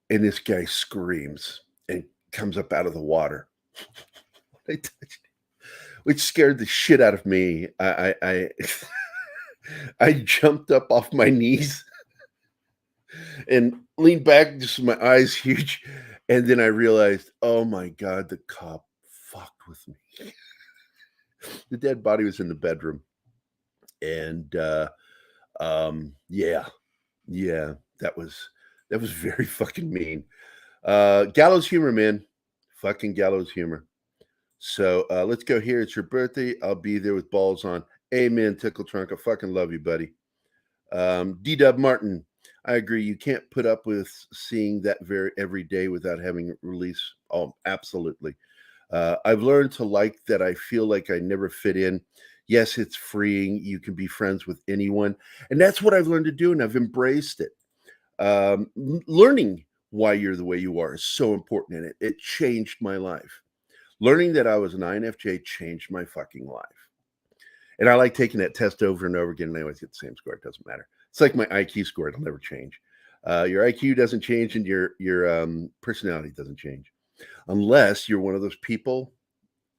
and this guy screams and comes up out of the water. I touched it, which scared the shit out of me. I I jumped up off my knees and leaned back, just my eyes huge, and then I realized, oh my God, the cop fucked with me. The dead body was in the bedroom. And that was very fucking mean. Gallows humor, man. Fucking gallows humor. So let's go here. It's your birthday. I'll be there with balls on. Amen, Tickle Trunk. I fucking love you, buddy. D-Dub Martin. I agree. You can't put up with seeing that every day without having it release. Oh, absolutely. I've learned to like that. I feel like I never fit in. Yes, it's freeing. You can be friends with anyone. And that's what I've learned to do, and I've embraced it. Learning why you're the way you are is so important, and it changed my life. Learning that I was an INFJ changed my fucking life. And I like taking that test over and over again, and I always get the same score. It doesn't matter. It's like my IQ score. It'll never change. Your IQ doesn't change, and your personality doesn't change. unless you're one of those people,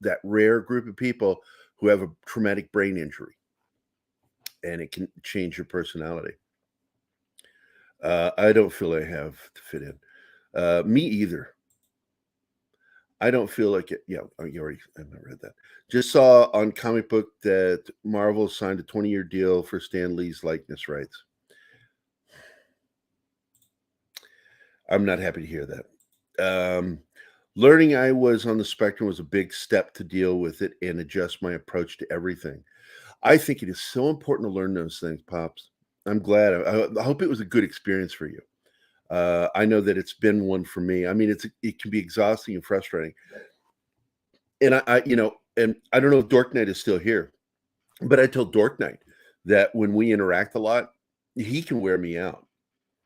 that rare group of people who have a traumatic brain injury, and it can change your personality. I don't feel I have to fit in. Me either. I don't feel like it. Yeah, you already. I read that. Just saw on comic book that Marvel signed a 20-year deal for Stan Lee's likeness rights. I'm not happy to hear that. Learning I was on the spectrum was a big step to deal with it and adjust my approach to everything. I think it is so important to learn those things, Pops. I'm glad. I hope it was a good experience for you. I know that it's been one for me. I mean, it can be exhausting and frustrating. And and I don't know if Dork Knight is still here, but I told Dork Knight that when we interact a lot, he can wear me out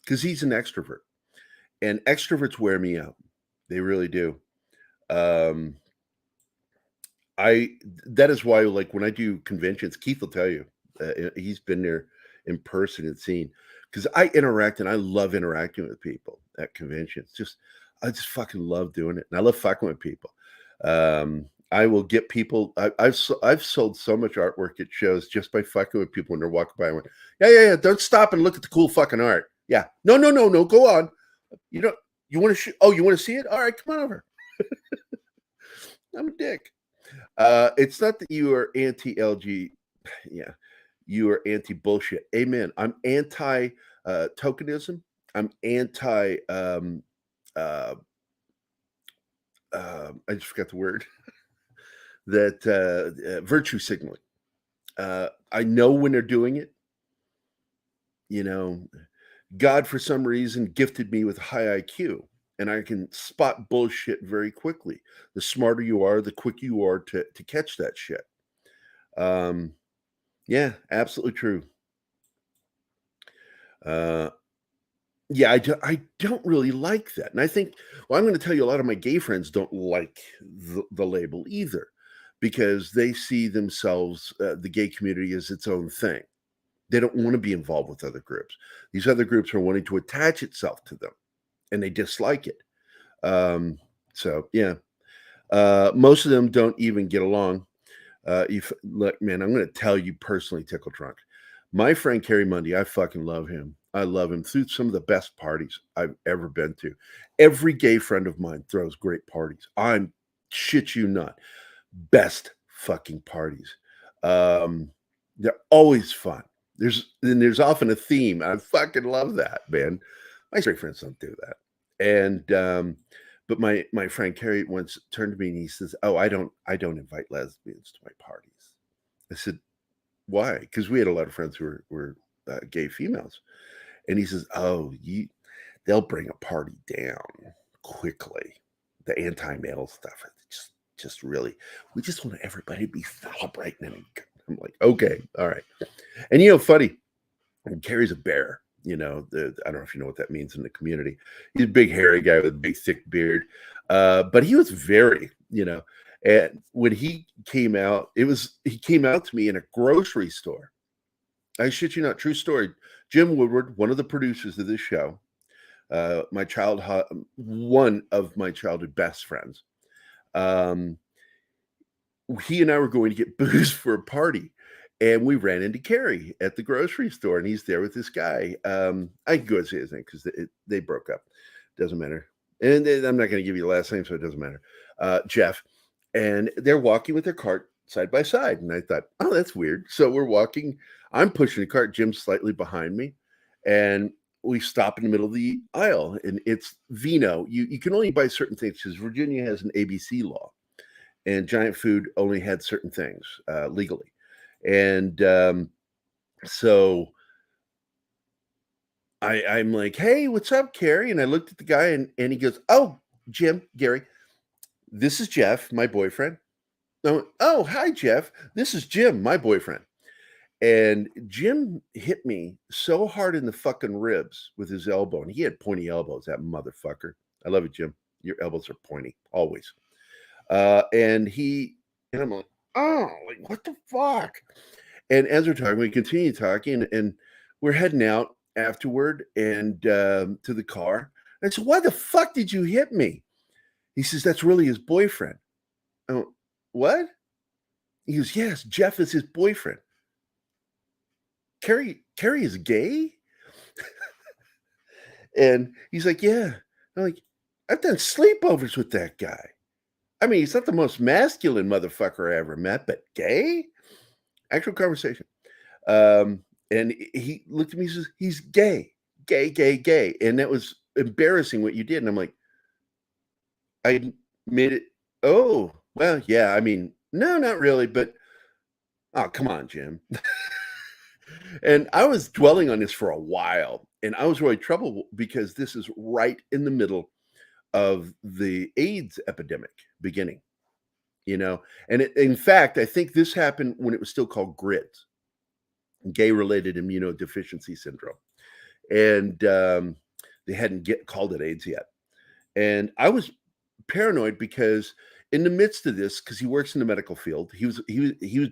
because he's an extrovert, and extroverts wear me out. They really do. That is why, like, when I do conventions, Keith will tell you, he's been there in person and seen, because I interact and I love interacting with people at conventions. I just fucking love doing it, and I love fucking with people. I will get people. I've sold so much artwork at shows just by fucking with people when they're walking by. I went, yeah. Don't stop and look at the cool fucking art. Yeah, no. Go on. You want to? You want to see it? All right, come on over. I'm a dick. It's not that you are anti-LG. Yeah, you are anti-bullshit. Amen. I'm anti-tokenism. I'm anti. I just forgot the word. That virtue signaling. I know when they're doing it. God, for some reason, gifted me with high IQ, and I can spot bullshit very quickly. The smarter you are, the quicker you are to catch that shit. Yeah, absolutely true. Yeah, I don't really like that. And I think, well, I'm going to tell you, a lot of my gay friends don't like the label either, because they see themselves, the gay community, as its own thing. They don't want to be involved with other groups. These other groups are wanting to attach itself to them, and they dislike it. So, yeah. Most of them don't even get along. Look, man, I'm going to tell you personally, Tickle Trunk. My friend Kerry Mundy, I fucking love him. I love him through some of the best parties I've ever been to. Every gay friend of mine throws great parties. I'm shit you not. Best fucking parties. They're always fun. There's often a theme. I fucking love that, man. My straight friends don't do that. And but my friend Kerry once turned to me and he says, "Oh, I don't invite lesbians to my parties." I said, "Why?" Because we had a lot of friends who were gay females. And he says, "Oh, they'll bring a party down quickly. The anti-male stuff. Just really, we just want everybody to be celebrating." And I'm like, okay, all right. And funny, Kerry's a bear. I don't know if you know what that means in the community. He's a big hairy guy with a big thick beard. But he was very, and when he came out, he came out to me in a grocery store. I shit you not, true story. Jim Woodward, one of the producers of this show, one of my childhood best friends. He and I were going to get booze for a party, and we ran into Kerry at the grocery store, and he's there with this guy. I can go and say his name because they broke up. Doesn't matter. And I'm not going to give you the last name, so it doesn't matter. Jeff. And they're walking with their cart side by side. And I thought, oh, that's weird. So we're walking. I'm pushing the cart. Jim's slightly behind me. And we stop in the middle of the aisle. And it's vino. You can only buy certain things because Virginia has an ABC law. And Giant Food only had certain things legally. And so I'm like, "Hey, what's up, Kerry?" And I looked at the guy and he goes, "Oh, Jim, Gerry, this is Jeff, my boyfriend." "Oh, hi, Jeff. This is Jim, my boyfriend." And Jim hit me so hard in the fucking ribs with his elbow. And he had pointy elbows, that motherfucker. I love you, Jim. Your elbows are pointy, always. And I'm like, oh, like, what the fuck? And as we're talking, we continue talking, and we're heading out afterward and to the car. And I said, "Why the fuck did you hit me?" He says, that's really his boyfriend. Oh, what? He goes, yes, Jeff is his boyfriend. Carrie is gay? And he's like, yeah. I'm like, I've done sleepovers with that guy. I mean, he's not the most masculine motherfucker I ever met, but gay? Actual conversation. And he looked at me and says, he's gay. Gay. And that was embarrassing what you did. And I'm like, I made it. Oh, well, yeah. I mean, no, not really, but oh, come on, Jim. And I was dwelling on this for a while, and I was really troubled because this is right in the middle of the AIDS epidemic beginning, and in fact, I think this happened when it was still called GRIDS, gay-related immunodeficiency syndrome, and they hadn't called it AIDS yet. And I was paranoid because in the midst of this, because he works in the medical field, he was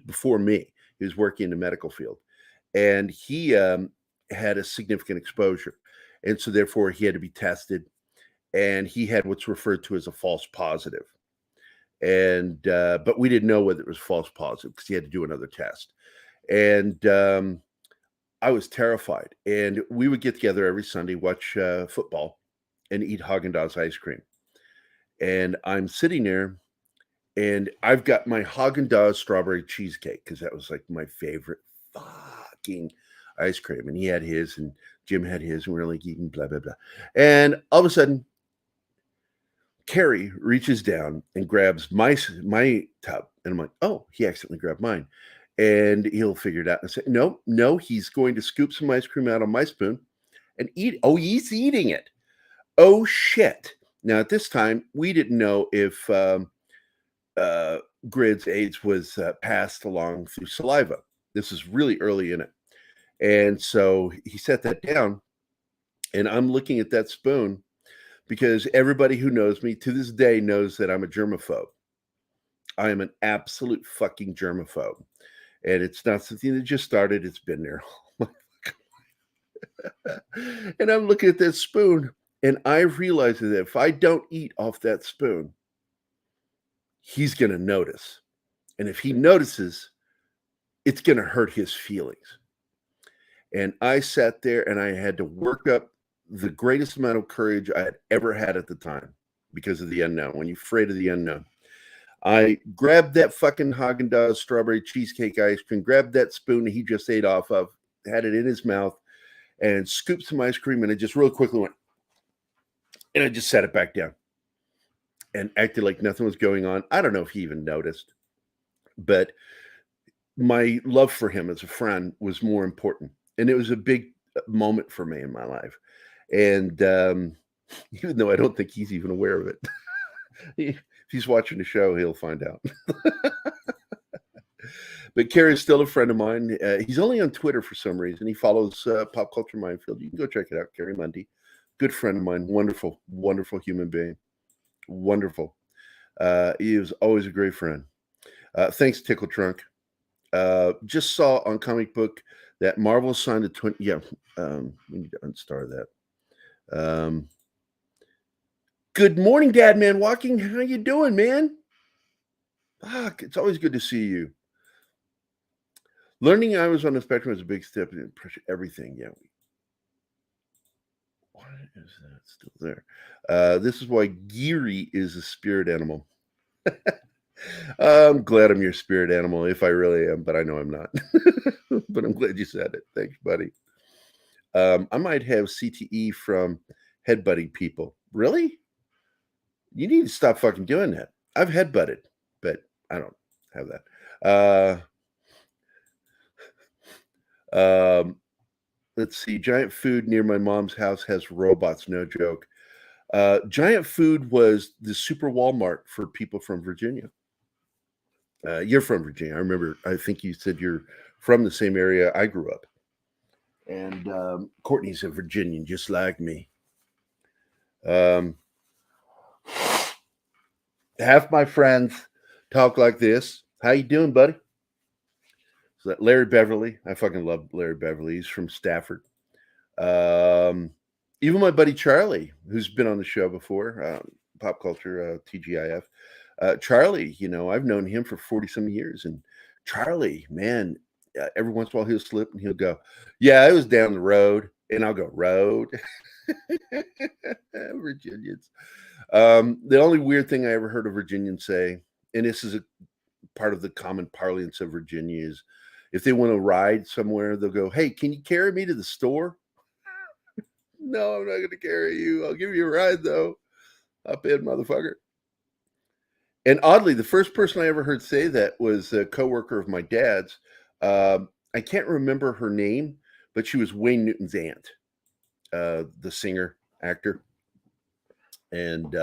before me. He was working in the medical field, and he had a significant exposure, and so therefore he had to be tested, and he had what's referred to as a false positive, and but we didn't know whether it was false positive because he had to do another test, and I was terrified. And we would get together every Sunday, watch football, and eat Haagen-Dazs ice cream. And I'm sitting there, and I've got my Haagen-Dazs strawberry cheesecake because that was like my favorite fucking ice cream. And he had his, and Jim had his, and we were like eating blah, blah, blah. And all of a sudden, Carrie reaches down and grabs my tub. And I'm like, oh, he accidentally grabbed mine. And he'll figure it out. And I say, no, he's going to scoop some ice cream out of my spoon and eat. Oh, he's eating it. Oh, shit. Now, at this time, we didn't know if GRIDS AIDS was passed along through saliva. This is really early in it. And so he set that down, and I'm looking at that spoon because everybody who knows me to this day knows that I'm a germaphobe. I am an absolute fucking germaphobe. And it's not something that just started. It's been there. And I'm looking at that spoon, and I realized that if I don't eat off that spoon, he's going to notice. And if he notices, it's going to hurt his feelings. And I sat there, and I had to work up the greatest amount of courage I had ever had at the time because of the unknown. When you're afraid of the unknown, I grabbed that fucking Haagen-Dazs strawberry cheesecake ice cream, grabbed that spoon he just ate off of, had it in his mouth, and scooped some ice cream, and it just real quickly went, and I just set it back down and acted like nothing was going on. I don't know if he even noticed, but my love for him as a friend was more important. And it was a big moment for me in my life. And even though I don't think he's even aware of it, if he's watching the show, he'll find out. But Carrie's still a friend of mine. He's only on Twitter for some reason. He follows Pop Culture Minefield. You can go check it out, Carrie Mundy. Good friend of mine. Wonderful, wonderful human being. Wonderful. He was always a great friend. Thanks, Tickle Trunk. Just saw on Comic Book that Marvel signed a 20. Yeah, we need to unstar that. Good morning, Dad Man Walking. How you doing, man? Fuck, it's always good to see you. Learning I was on the spectrum was a big step in everything. Yeah. Why is that still there? This is why Gerry is a spirit animal. I'm glad I'm your spirit animal, if I really am, but I know I'm not. But I'm glad you said it. Thanks, buddy. I might have CTE from headbutting people. Really? You need to stop fucking doing that. I've headbutted, but I don't have that. Let's see. Giant Food near my mom's house has robots. No joke. Giant Food was the super Walmart for people from Virginia. You're from Virginia. I remember, I think you said you're from the same area I grew up. And Courtney's a Virginian, just like me. Half my friends talk like this. How you doing, buddy? So that Larry Beverly. I fucking love Larry Beverly. He's from Stafford. Even my buddy Charlie, who's been on the show before. pop culture, TGIF. Charlie, I've known him for 40 some years, and Charlie, man, every once in a while he'll slip and he'll go, "Yeah, I was down the road," and I'll go, "Road." Virginians. The only weird thing I ever heard a Virginian say, and this is a part of the common parlance of Virginia, is if they want to ride somewhere, they'll go, "Hey, can you carry me to the store?" No, I'm not going to carry you. I'll give you a ride, though. Up in, motherfucker. And oddly, the first person I ever heard say that was a coworker of my dad's. I can't remember her name, but she was Wayne Newton's aunt, the singer, actor, and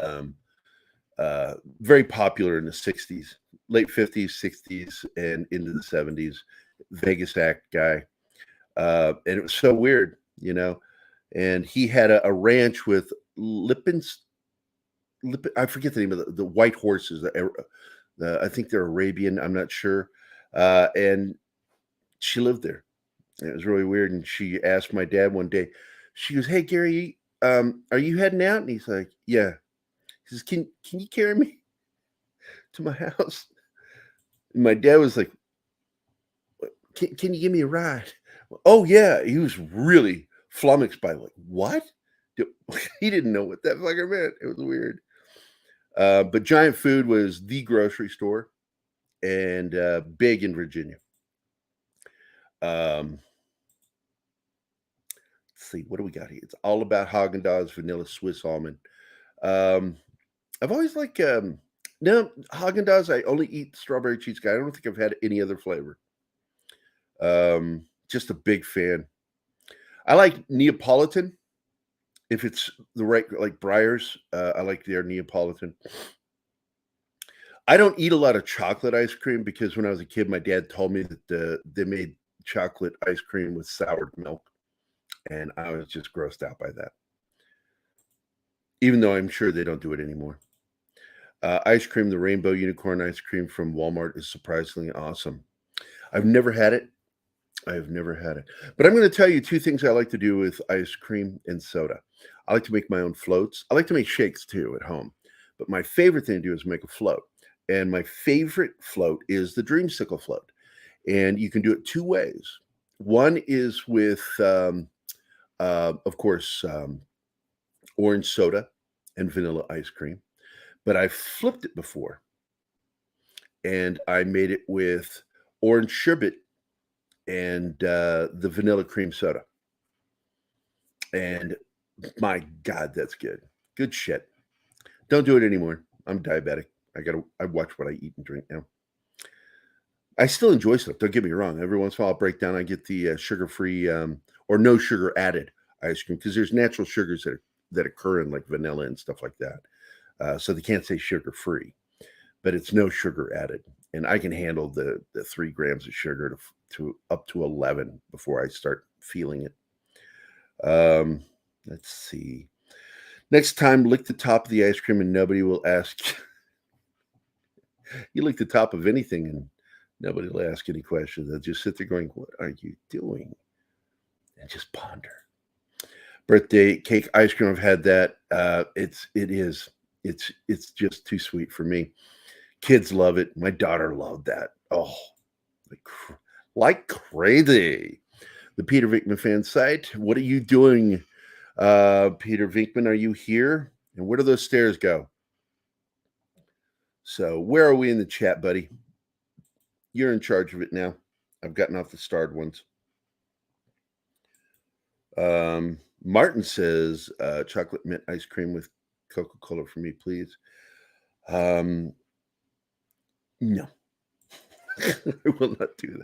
very popular in the 60s, late 50s, 60s, and into the 70s. Vegas act guy. And it was so weird, And he had a ranch with I forget the name of the white horses. I think they're Arabian. I'm not sure. And she lived there. It was really weird. And she asked my dad one day, she goes, "Hey, Gerry, are you heading out?" And he's like, "Yeah." He says, Can you carry me to my house?" And my dad was like, Can you give me a ride?" "Oh, yeah." He was really flummoxed by what? He didn't know what that fucker meant. It was weird. But Giant Food was the grocery store, and big in Virginia. Let's see, what do we got here? It's all about Haagen-Dazs vanilla Swiss almond. I've always liked no Haagen-Dazs. I only eat strawberry cheesecake. I don't think I've had any other flavor. Just a big fan. I like Neapolitan. If it's the right, like Breyers, I like their Neapolitan. I don't eat a lot of chocolate ice cream because when I was a kid, my dad told me that they made chocolate ice cream with soured milk, and I was just grossed out by that. Even though I'm sure they don't do it anymore. Ice cream, the rainbow unicorn ice cream from Walmart is surprisingly awesome. I've never had it. But I'm going to tell you two things I like to do with ice cream and soda. I like to make my own floats. I like to make shakes too at home. But my favorite thing to do is make a float. And my favorite float is the Dreamsicle Float. And you can do it two ways. One is with, of course, orange soda and vanilla ice cream. But I flipped it before. And I made it with orange sherbet and the vanilla cream soda. And my God, that's good. Good shit. Don't do it anymore. I'm diabetic. I watch what I eat and drink now. I still enjoy stuff. Don't get me wrong. Every once in a while I'll break down. I get the sugar-free or no sugar added ice cream because there's natural sugars that occur in like vanilla and stuff like that. So they can't say sugar-free, but it's no sugar added. And I can handle the 3 grams of sugar to up to 11 before I start feeling it. Let's see. Next time, lick the top of the ice cream and nobody will ask. You lick the top of anything and nobody will ask any questions. They'll just sit there going, "What are you doing?" And just ponder. Birthday cake ice cream. I've had that. It's just too sweet for me. Kids love it. My daughter loved that. Oh, like crazy. The Peter Venkman fan site. What are you doing, Peter Venkman? Are you here? And where do those stairs go? So where are we in the chat, buddy? You're in charge of it now. I've gotten off the starred ones. Martin says, chocolate mint ice cream with Coca-Cola for me, please. No. I will not do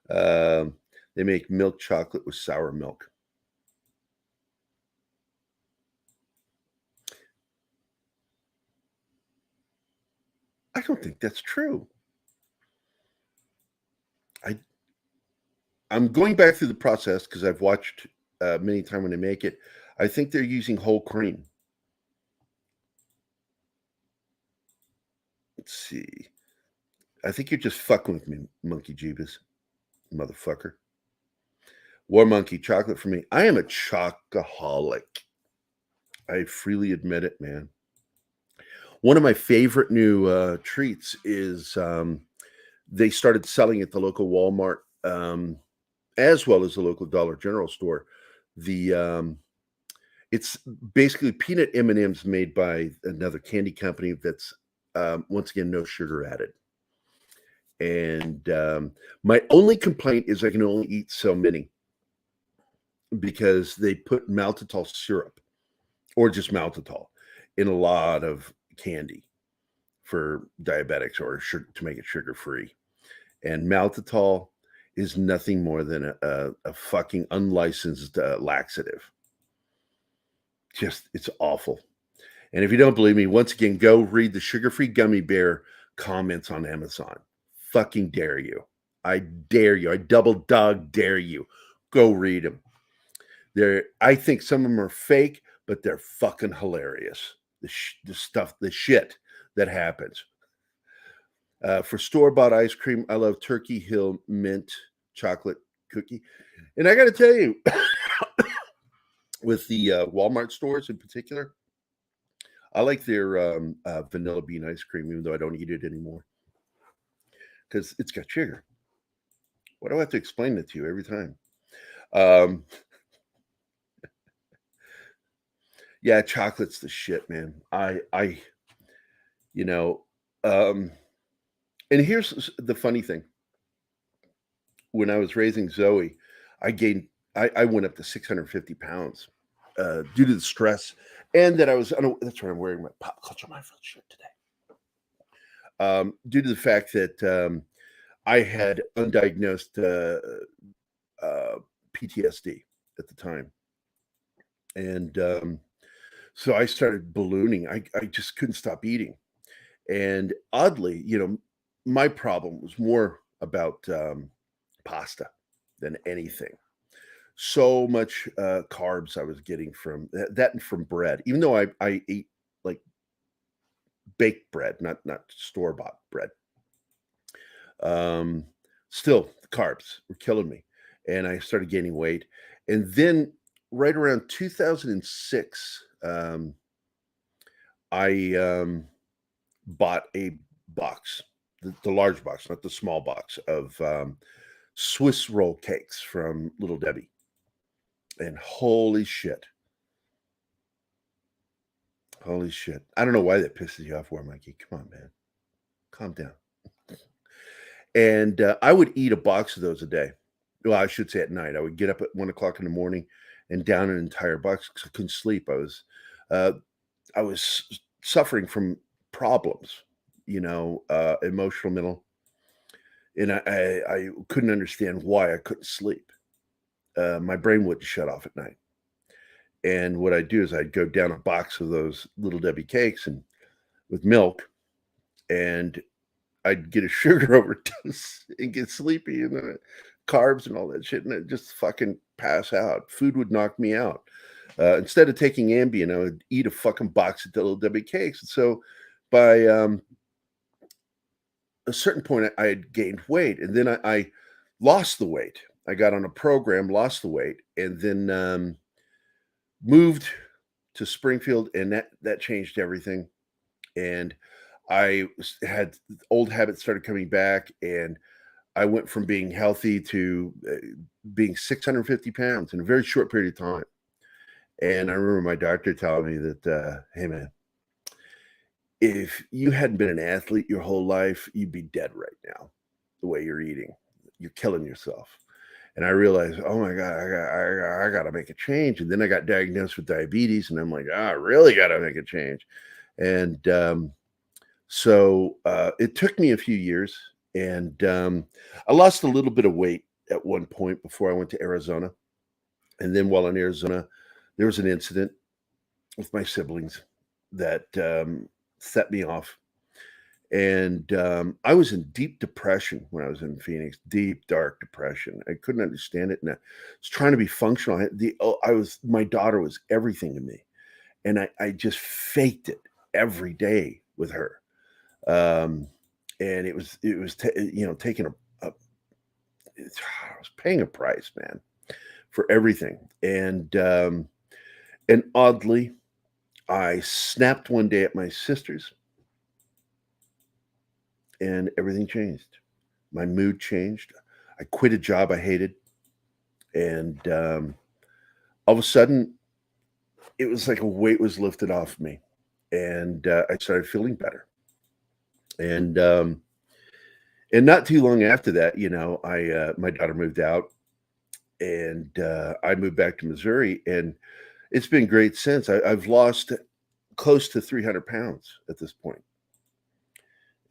that. They make milk chocolate with sour milk. I don't think that's true. I'm going back through the process because I've watched many times when they make it. I think they're using whole cream. Let's see. I think you're just fucking with me, Monkey Jeebus, motherfucker. War Monkey, chocolate for me. I am a chocoholic. I freely admit it, man. One of my favorite new treats is they started selling at the local Walmart, as well as the local Dollar General store. The It's basically peanut M&Ms made by another candy company that's once again no sugar added. And my only complaint is I can only eat so many because they put maltitol syrup or just maltitol in a lot of candy for diabetics or to make it sugar free. And maltitol is nothing more than a fucking unlicensed laxative. Just, it's awful. And if you don't believe me, once again, go read the sugar-free gummy bear comments on Amazon. Fucking dare you. I dare you. I double dog dare you. Go read them. I think some of them are fake, but they're fucking hilarious. The shit that happens. For store-bought ice cream, I love Turkey Hill mint chocolate cookie. And I got to tell you, with the Walmart stores in particular, I like their vanilla bean ice cream, even though I don't eat it anymore. Because it's got sugar. Why do I have to explain it to you every time? Yeah, chocolate's the shit, man. You know, and here's the funny thing. When I was raising Zoe, I went up to 650 pounds due to the stress, and that that's why I'm wearing my Pop Culture Mindful shirt today. Due to the fact that I had undiagnosed PTSD at the time. And so I started ballooning. I just couldn't stop eating. And oddly, my problem was more about pasta than anything. So much carbs I was getting from that and from bread, even though I ate like baked bread, not store-bought bread. Still, the carbs were killing me, and I started gaining weight. And then right around 2006, I bought a box, the large box, not the small box, of Swiss roll cakes from Little Debbie. And holy shit. Holy shit. I don't know why that pisses you off, War Mikey. Come on, man. Calm down. And I would eat a box of those a day. Well, I should say at night. I would get up at 1 o'clock in the morning and down an entire box because I couldn't sleep. I was suffering from problems, emotional, mental. And I couldn't understand why I couldn't sleep. My brain wouldn't shut off at night. And what I'd do is I'd go down a box of those Little Debbie cakes and with milk, and I'd get a sugar overdose and get sleepy, and then carbs and all that shit, and I'd just fucking pass out. Food would knock me out. Instead of taking Ambien, I would eat a fucking box of Little Debbie cakes. And so by a certain point, I had gained weight, and then I lost the weight. I got on a program, lost the weight, and then moved to Springfield, and that changed everything. And I had old habits started coming back, and I went from being healthy to being 650 pounds in a very short period of time. And I remember my doctor telling me that, hey, man, if you hadn't been an athlete your whole life, you'd be dead right now, the way you're eating. You're killing yourself. And I realized, oh my God, I got to make a change. And then I got diagnosed with diabetes, and I'm like, I really got to make a change. And so it took me a few years, and I lost a little bit of weight at one point before I went to Arizona. And then while in Arizona, there was an incident with my siblings that set me off. And I was in deep depression when I was in Phoenix, deep, dark depression. I couldn't understand it. And I was trying to be functional. My daughter was everything to me. And I just faked it every day with her. And it was taking I was paying a price, man, for everything. And oddly, I snapped one day at my sister's, and everything changed. My mood changed. I quit a job I hated, and all of a sudden, it was like a weight was lifted off me, and I started feeling better. And not too long after that, I my daughter moved out, and I moved back to Missouri, and it's been great since. I've lost close to 300 pounds at this point,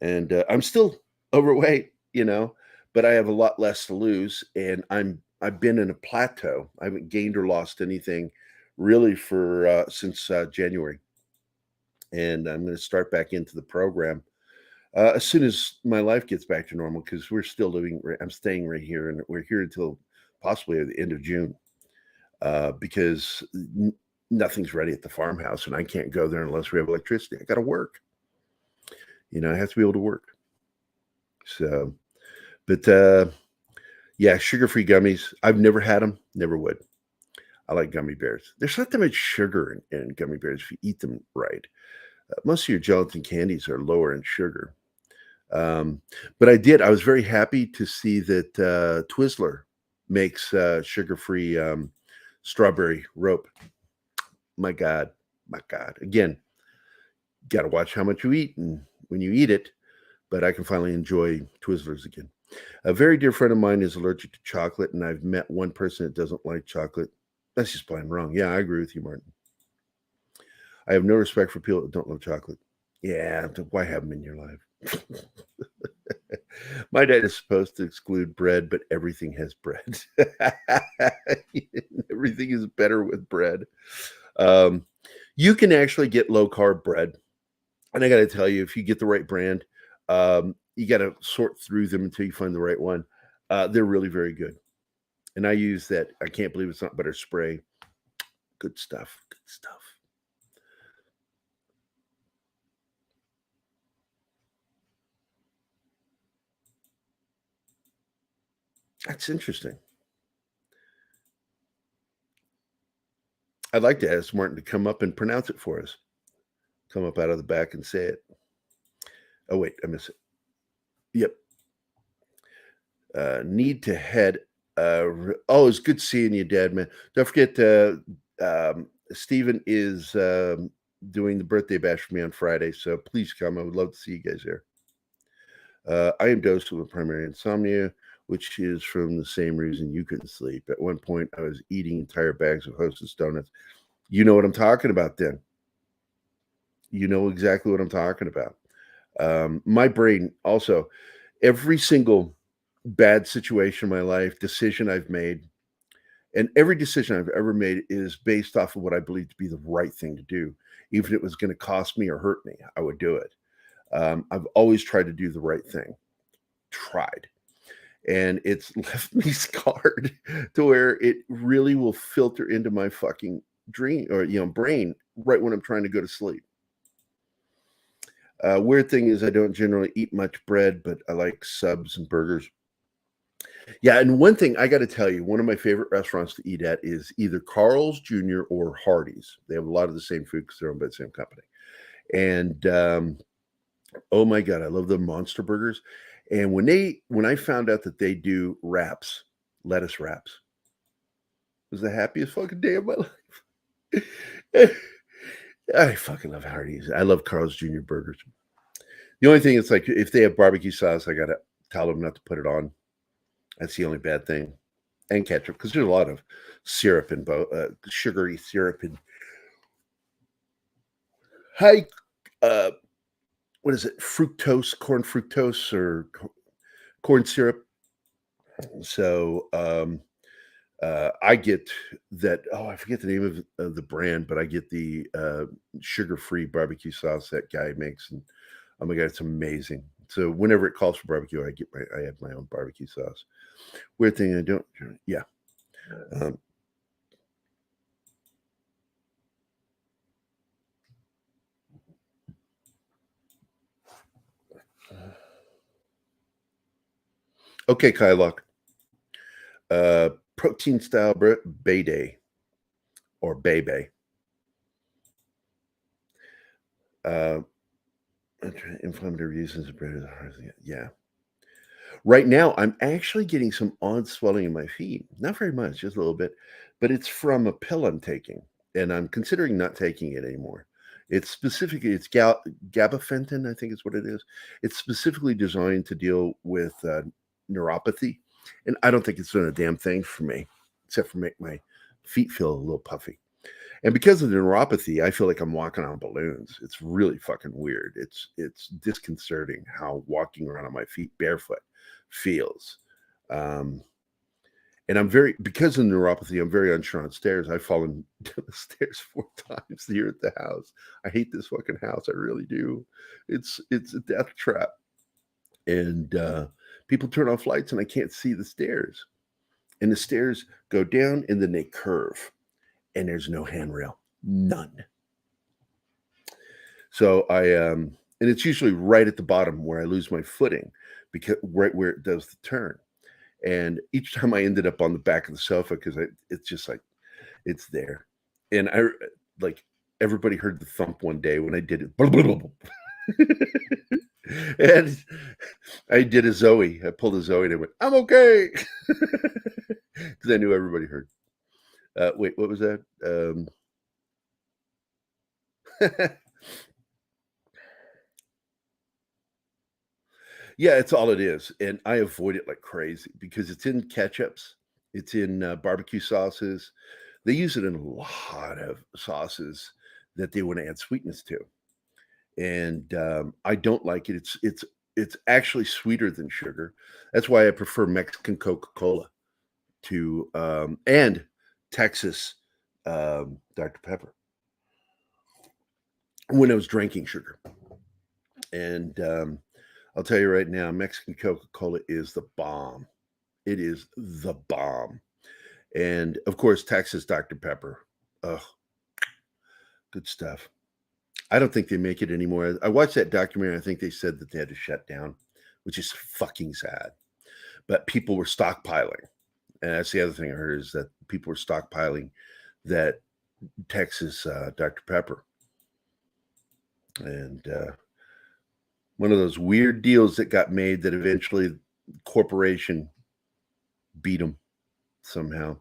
and I'm still overweight, but I have a lot less to lose, and I've been in a plateau. I haven't gained or lost anything really for since January, and I'm going to start back into the program as soon as my life gets back to normal, because we're still living. I'm staying right here, and we're here until possibly the end of June, because nothing's ready at the farmhouse, and I can't go there unless we have electricity. I got to work. I have to be able to work. So, but yeah, sugar-free gummies. I've never had them. Never would. I like gummy bears. There's not that much sugar in gummy bears if you eat them right. Most of your gelatin candies are lower in sugar. But I was very happy to see that Twizzler makes sugar-free strawberry rope. My God. Again, got to watch how much you eat and when you eat it, but I can finally enjoy Twizzlers again. A very dear friend of mine is allergic to chocolate, and I've met one person that doesn't like chocolate. That's just plain wrong. Yeah, I agree with you, Martin. I have no respect for people that don't love chocolate. Yeah, why have them in your life? My diet is supposed to exclude bread, but everything has bread. Everything is better with bread. You can actually get low carb bread. And I got to tell you, if you get the right brand, you got to sort through them until you find the right one. They're really very good. And I use that. I can't believe it's not butter spray. Good stuff. Good stuff. That's interesting. I'd like to ask Martin to come up and pronounce it for us. Come up out of the back and say it. Oh, wait, I miss it. Yep. Need to head. It's good seeing you, Dad, man. Don't forget, Stephen is doing the birthday bash for me on Friday, so please come. I would love to see you guys there. I am dosed with primary insomnia, which is from the same reason you couldn't sleep. At one point, I was eating entire bags of Hostess donuts. You know what I'm talking about, then. You know exactly what I'm talking about. My brain also, every single bad situation in my life, decision I've made, and every decision I've ever made is based off of what I believe to be the right thing to do. Even if it was going to cost me or hurt me, I would do it. I've always tried to do the right thing. Tried. And it's left me scarred to where it really will filter into my fucking dream or brain right when I'm trying to go to sleep. Weird thing is I don't generally eat much bread, but I like subs and burgers. Yeah, and one thing I got to tell you, one of my favorite restaurants to eat at is either Carl's Jr. or Hardee's. They have a lot of the same food because they're owned by the same company. And oh my God, I love the monster burgers. And when I found out that they do wraps, lettuce wraps, it was the happiest fucking day of my life. I fucking love Hardee's. I love Carl's Jr. burgers. The only thing is, like, if they have barbecue sauce, I gotta tell them not to put it on. That's the only bad thing. And ketchup, because there's a lot of syrup and sugary syrup and high, what is it? Fructose, corn fructose, or corn syrup. So I get that. Oh, I forget the name of the brand, but I get the sugar-free barbecue sauce that guy makes, and oh my God, it's amazing. So whenever it calls for barbecue, I have my own barbecue sauce. Weird thing I don't. Yeah. Okay, Kylock. Protein style Bay Day or Bay Bay. Uh, inflammatory reasons. Yeah. Right now, I'm actually getting some odd swelling in my feet. Not very much, just a little bit, but it's from a pill I'm taking, and I'm considering not taking it anymore. It's gabapentin, I think is what it is. It's specifically designed to deal with neuropathy, and I don't think it's doing a damn thing for me, except for make my feet feel a little puffy. And because of the neuropathy, I feel like I'm walking on balloons. It's really fucking weird. It's disconcerting how walking around on my feet barefoot feels. Um, and because of neuropathy, I'm very unsure on stairs. I've fallen down the stairs 4 times here at the house. I hate this fucking house. I really do. It's a death trap. And people turn off lights and I can't see the stairs. And the stairs go down and then they curve. And there's no handrail. None. So and it's usually right at the bottom where I lose my footing, because right where it does the turn. And each time I ended up on the back of the sofa because it's just like it's there. And I like everybody heard the thump one day when I did it. And I did a Zoe. I pulled a Zoe and I went, I'm okay. Because I knew everybody heard. Wait, what was that? Yeah, it's all it is. And I avoid it like crazy because it's in ketchups, it's in barbecue sauces. They use it in a lot of sauces that they want to add sweetness to. And I don't like it. It's actually sweeter than sugar. That's why I prefer Mexican Coca-Cola to and Texas Dr. Pepper when I was drinking sugar. And I'll tell you right now, Mexican Coca-Cola is the bomb. It is the bomb. And of course, Texas Dr. Pepper. Ugh, good stuff. I don't think they make it anymore. I watched that documentary. I think they said that they had to shut down, which is fucking sad. But people were stockpiling. And that's the other thing I heard is that people were stockpiling that Texas Dr. Pepper. And one of those weird deals that got made that eventually corporation beat them somehow.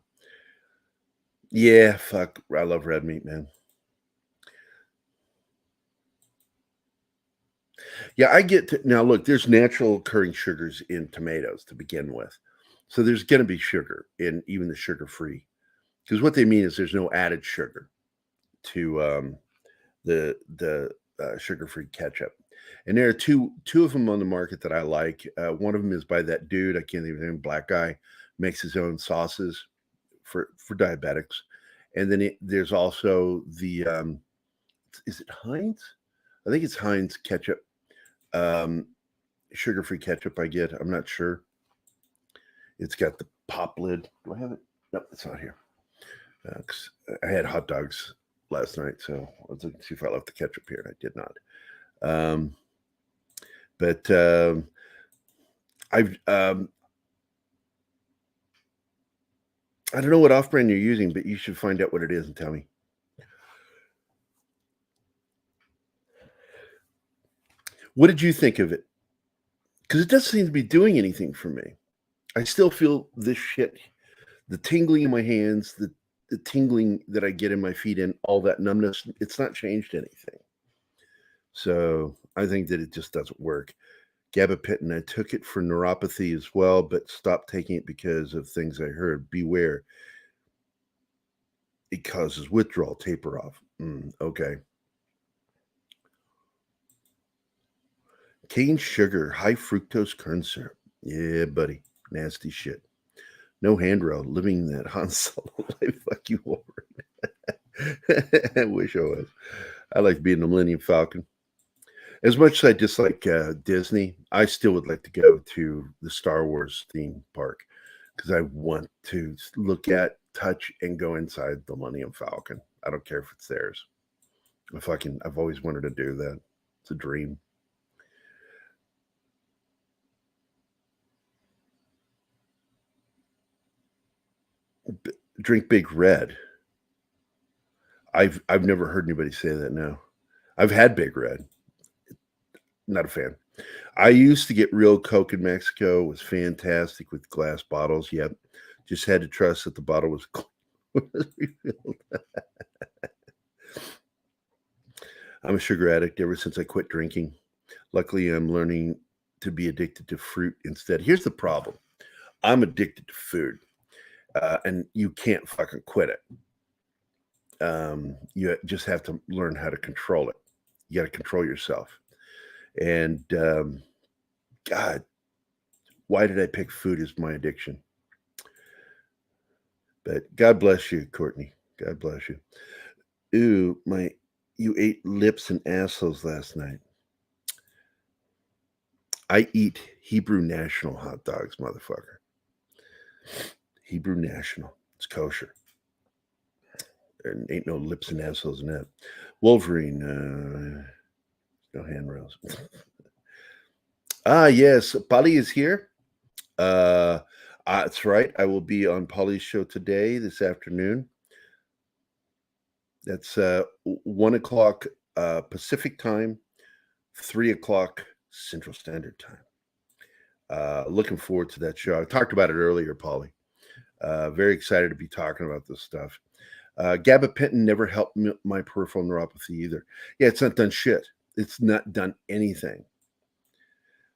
Yeah, fuck. I love red meat, man. Yeah, I get to now look, there's natural occurring sugars in tomatoes to begin with. So there's going to be sugar in even the sugar-free. Because what they mean is there's no added sugar to the sugar-free ketchup. And there are two of them on the market that I like. One of them is by that dude, I can't even name, black guy, makes his own sauces for diabetics. And then there's also the is it Heinz? I think it's Heinz ketchup. Sugar-free ketchup I get. I'm not sure. It's got the pop lid. Do I have it? No, it's not here. I had hot dogs last night, so I was looking to see if I left the ketchup here, and I did not. But I've I don't know what off-brand you're using, but you should find out what it is and tell me. What did you think of it? Because it doesn't seem to be doing anything for me. I still feel this shit, the tingling in my hands, the tingling that I get in my feet and all that numbness. It's not changed anything. So I think that it just doesn't work. Gabapentin, I took it for neuropathy as well, but stopped taking it because of things I heard. Beware. It causes withdrawal, taper off. Okay. Cane sugar, high fructose corn syrup. Yeah, buddy. Nasty shit. No handrail, living that Han Solo life. Fuck you, Wolverine. I wish I was. I like being the Millennium Falcon. As much as I dislike Disney, I still would like to go to the Star Wars theme park because I want to look at, touch, and go inside the Millennium Falcon. I don't care if it's theirs. I've always wanted to do that. It's a dream. Drink Big Red. I've never heard anybody say that. No, I've had Big Red. Not a fan. I used to get real Coke in Mexico. It was fantastic with glass bottles. Yep. Just had to trust that the bottle was refilled. I'm a sugar addict ever since I quit drinking. Luckily, I'm learning to be addicted to fruit instead. Here's the problem. I'm addicted to food, and you can't fucking quit it. You just have to learn how to control it. You got to control yourself. And God, why did I pick food as my addiction? But God bless you, Courtney. God bless you. Ooh, you ate lips and assholes last night. I eat Hebrew National hot dogs, motherfucker. Hebrew National. It's kosher. And ain't no lips and assholes in that. Wolverine, no handrails. Yes, Polly is here. That's right. I will be on Polly's show today, this afternoon. That's 1 o'clock Pacific time, 3 o'clock Central Standard Time. Looking forward to that show. I talked about it earlier, Polly. Very excited to be talking about this stuff. Gabapentin never helped my peripheral neuropathy either. Yeah, it's not done shit. It's not done anything.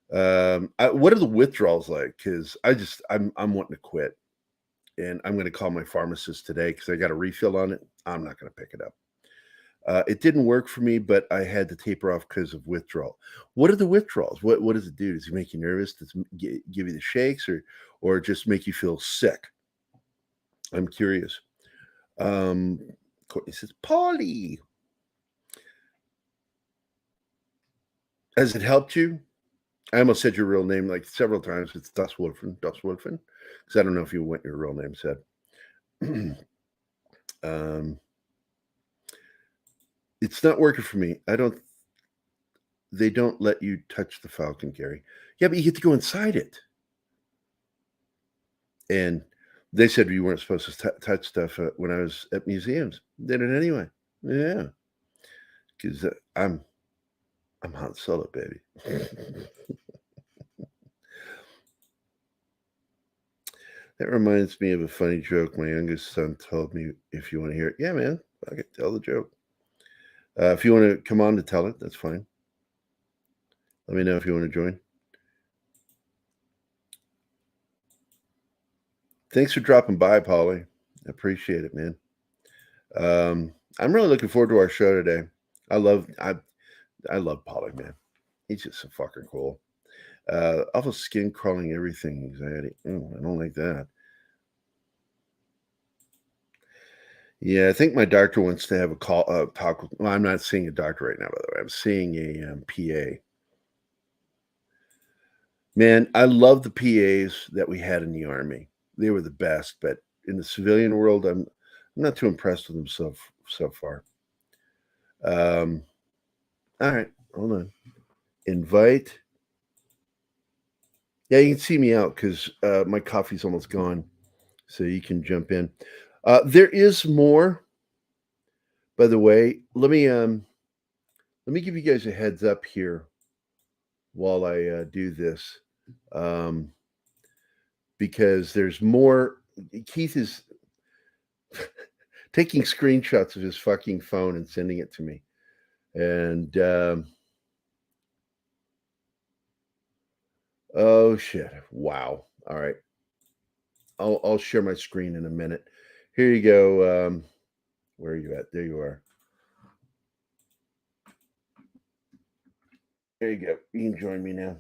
What are the withdrawals like? Because I'm wanting to quit, and I'm going to call my pharmacist today because I got a refill on it. I'm not going to pick it up. It didn't work for me, but I had to taper off because of withdrawal. What are the withdrawals? What does it do? Does it make you nervous? Does it give you the shakes, or just make you feel sick? I'm curious. Courtney says, Polly, has it helped you? I almost said your real name like several times. It's Das Wolfen, because I don't know if you want your real name said. It's not working for me. They don't let you touch the Falcon, Gerry. Yeah, but you get to go inside it. And they said you weren't supposed to touch stuff when I was at museums. Did it anyway. Yeah. Because I'm Han Solo, baby. That reminds me of a funny joke my youngest son told me. If you want to hear it, yeah, man, I can tell the joke. If you want to come on to tell it, that's fine. Let me know if you want to join. Thanks for dropping by, Polly. I appreciate it, man. I'm really looking forward to our show today. I love Polly, man. He's just so fucking cool. Awful skin crawling, everything anxiety. I don't like that. Yeah, I think my doctor wants to have a talk with. Well, I'm not seeing a doctor right now, by the way. I'm seeing a PA. Man, I love the PAs that we had in the Army. They were the best, but in the civilian world, I'm not too impressed with them so far. All right, hold on. Invite. Yeah, you can see me out because my coffee's almost gone, so you can jump in. There is more, by the way. Let me give you guys a heads up here while I do this, because there's more. Keith is taking screenshots of his fucking phone and sending it to me, and oh shit! Wow. All right, I'll share my screen in a minute. Here you go. Where are you at? There you are. There you go. You can join me now.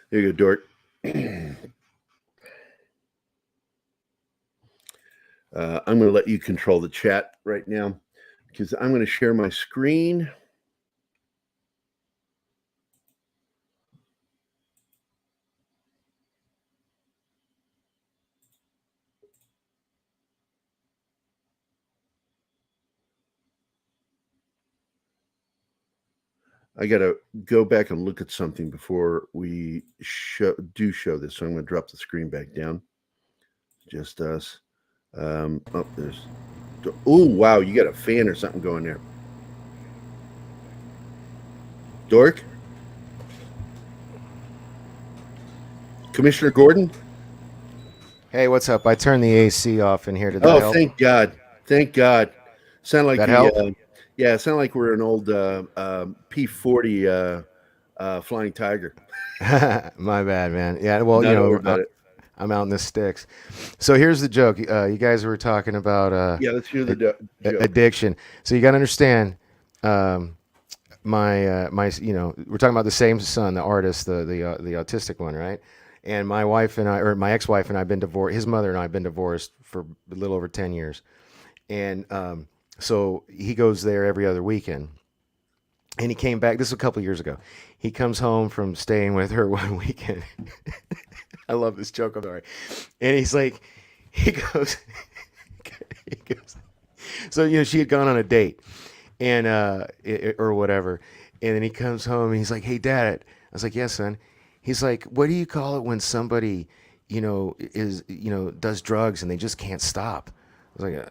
There you go, Dork. I'm going to let you control the chat right now because I'm going to share my screen. I got to go back and look at something before we show this. So I'm going to drop the screen back down. Just us. Oh, there's Oh, wow. You got a fan or something going there. Dork? Commissioner Gordon? Hey, what's up? I turned the AC off in here. Did that Oh, help? thank God. Thank God. Sound like That help? yeah, sound like we're an old P-40 Flying Tiger. My bad, man. Yeah, well, No, don't worry about it. I'm out in the sticks. So here's the joke. You guys were talking about Yeah, let's hear the joke. addiction. So you got to understand, my we're talking about the same son, the artist, the autistic one, right? And my wife and I, or my ex-wife and I, have been divorced. His mother and I have been divorced for a little over 10 years, and so he goes there every other weekend. And he came back. This was a couple years ago. He comes home from staying with her one weekend. I love this joke. I'm sorry. And he's like, he goes, so she had gone on a date, and or whatever. And then he comes home and he's like, "Hey, Dad." I was like, "Yes, son." He's like, "What do you call it when somebody, does drugs and they just can't stop?" I was like,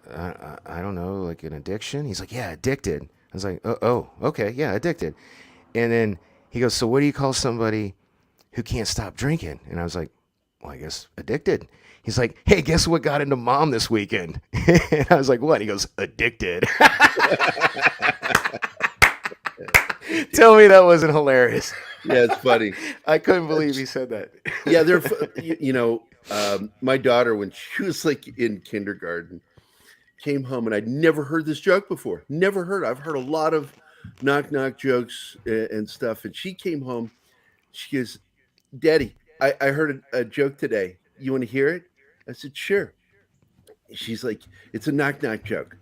I don't know, like an addiction." He's like, "Yeah, addicted." I was like, oh, okay, yeah, addicted. And then he goes, "So what do you call somebody who can't stop drinking?" And I was like, "Well, I guess addicted." He's like, "Hey, guess what got into Mom this weekend?" And I was like, "What?" He goes, "Addicted." Tell me that wasn't hilarious. Yeah, it's funny. I couldn't believe he said that. Yeah, they're my daughter, when she was like in kindergarten, came home, and I'd never heard this joke before. Never heard. I've heard a lot of knock jokes and stuff. And she came home. She goes, "Daddy, I heard a joke today. You want to hear it?" I said, "Sure." She's like, "It's a knock joke."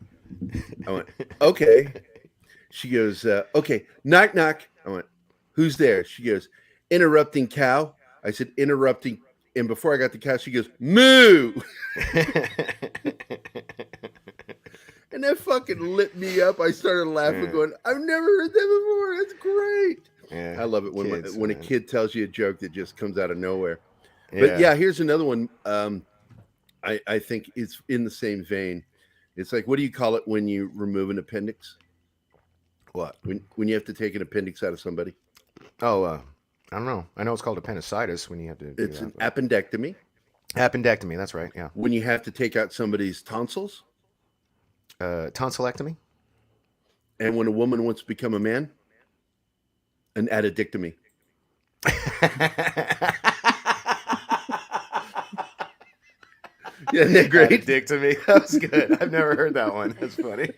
I went, "Okay." She goes, "Okay, knock. I went, "Who's there?" She goes, "Interrupting cow." I said, "Interrupting." And before I got the cow, she goes, "Moo." And that fucking lit me up. I started laughing, going, "I've never heard that before. That's great." Yeah, I love it when kids, when a man. kid tells you a joke that just comes out of nowhere. Yeah. But yeah, here's another one. I think it's in the same vein. It's like, what do you call it when you remove an appendix? What? When you have to take an appendix out of somebody? Oh, I don't know. I know it's called appendicitis when you have to do It's that, an but- appendectomy. appendectomy. That's right. Yeah. When you have to take out somebody's tonsils, Tonsillectomy. and when a woman wants to become a man, an addictomy. Yeah, isn't that great? Addictomy. That was good. I've never heard that one. That's funny.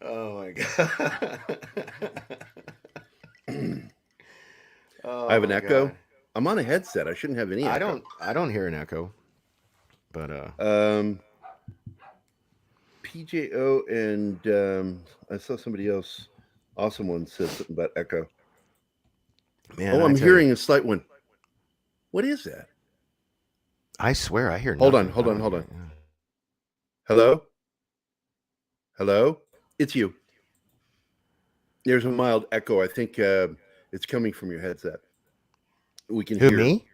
Oh my god. I have an echo. God. I'm on a headset. I shouldn't have any echo. I don't hear an echo. But PJO and I saw somebody else. Awesome one said something about echo. man, Oh, I I'm tell hearing you, a slight one. What is that? I swear I hear Hold on, nothing. hold I on, don't hold hear- on. Hello? Hello? It's you. There's a mild echo. I think it's coming from your headset. We can Who, hear me?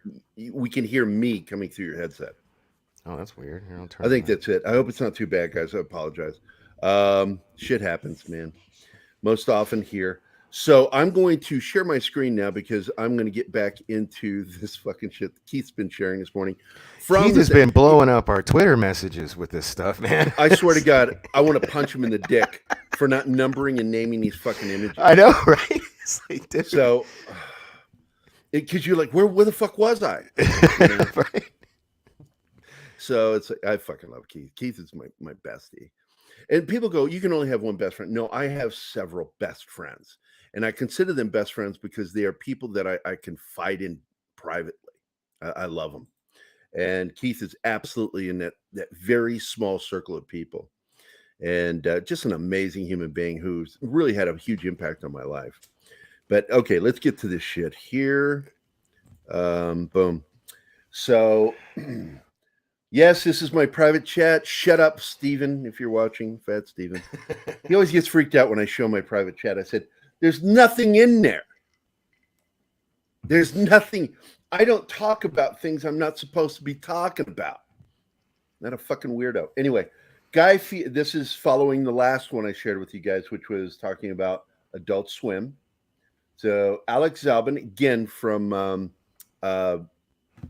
We can hear me coming through your headset. Oh, that's weird. Here, I'll turn I think it on. that's it. I hope it's not too bad, guys. I apologize. Shit happens, man. Most often here. So I'm going to share my screen now because I'm going to get back into this fucking shit that Keith's been sharing this morning. Keith has been blowing up our Twitter messages with this stuff, man. I swear to God, I want to punch him in the dick for not numbering and naming these fucking images. I know, right? It's like, dude. So, because you're like, where the fuck was I? You know? Right? So it's like, I fucking love Keith. Keith is my bestie. And people go, you can only have one best friend. No, I have several best friends. And I consider them best friends because they are people that I confide in privately. I love them. And Keith is absolutely in that very small circle of people. And just an amazing human being who's really had a huge impact on my life. But okay, let's get to this shit here. Boom. So, yes, this is my private chat. Shut up, Steven, if you're watching, Fat Steven. He always gets freaked out when I show my private chat. I said, there's nothing in there. There's nothing. I don't talk about things I'm not supposed to be talking about. Not a fucking weirdo. Anyway, this is following the last one I shared with you guys, which was talking about Adult Swim. So Alex Zalben, again from, God,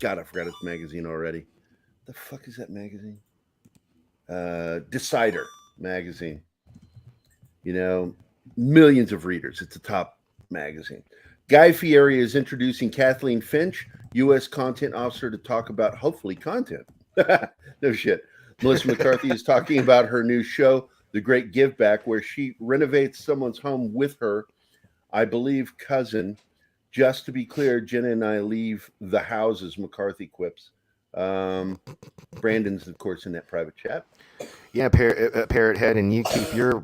I forgot his magazine already. The fuck is that magazine? Decider magazine. You know, millions of readers. It's a top magazine. Guy Fieri is introducing Kathleen Finch, U.S. content officer, to talk about hopefully content. No shit. Melissa McCarthy is talking about her new show, The Great Give Back, where she renovates someone's home with her, I believe, cousin. Just to be clear, Jenna and I leave the houses, McCarthy quips. Brandon's, of course, in that private chat. Yeah, Parrot Head, and you keep your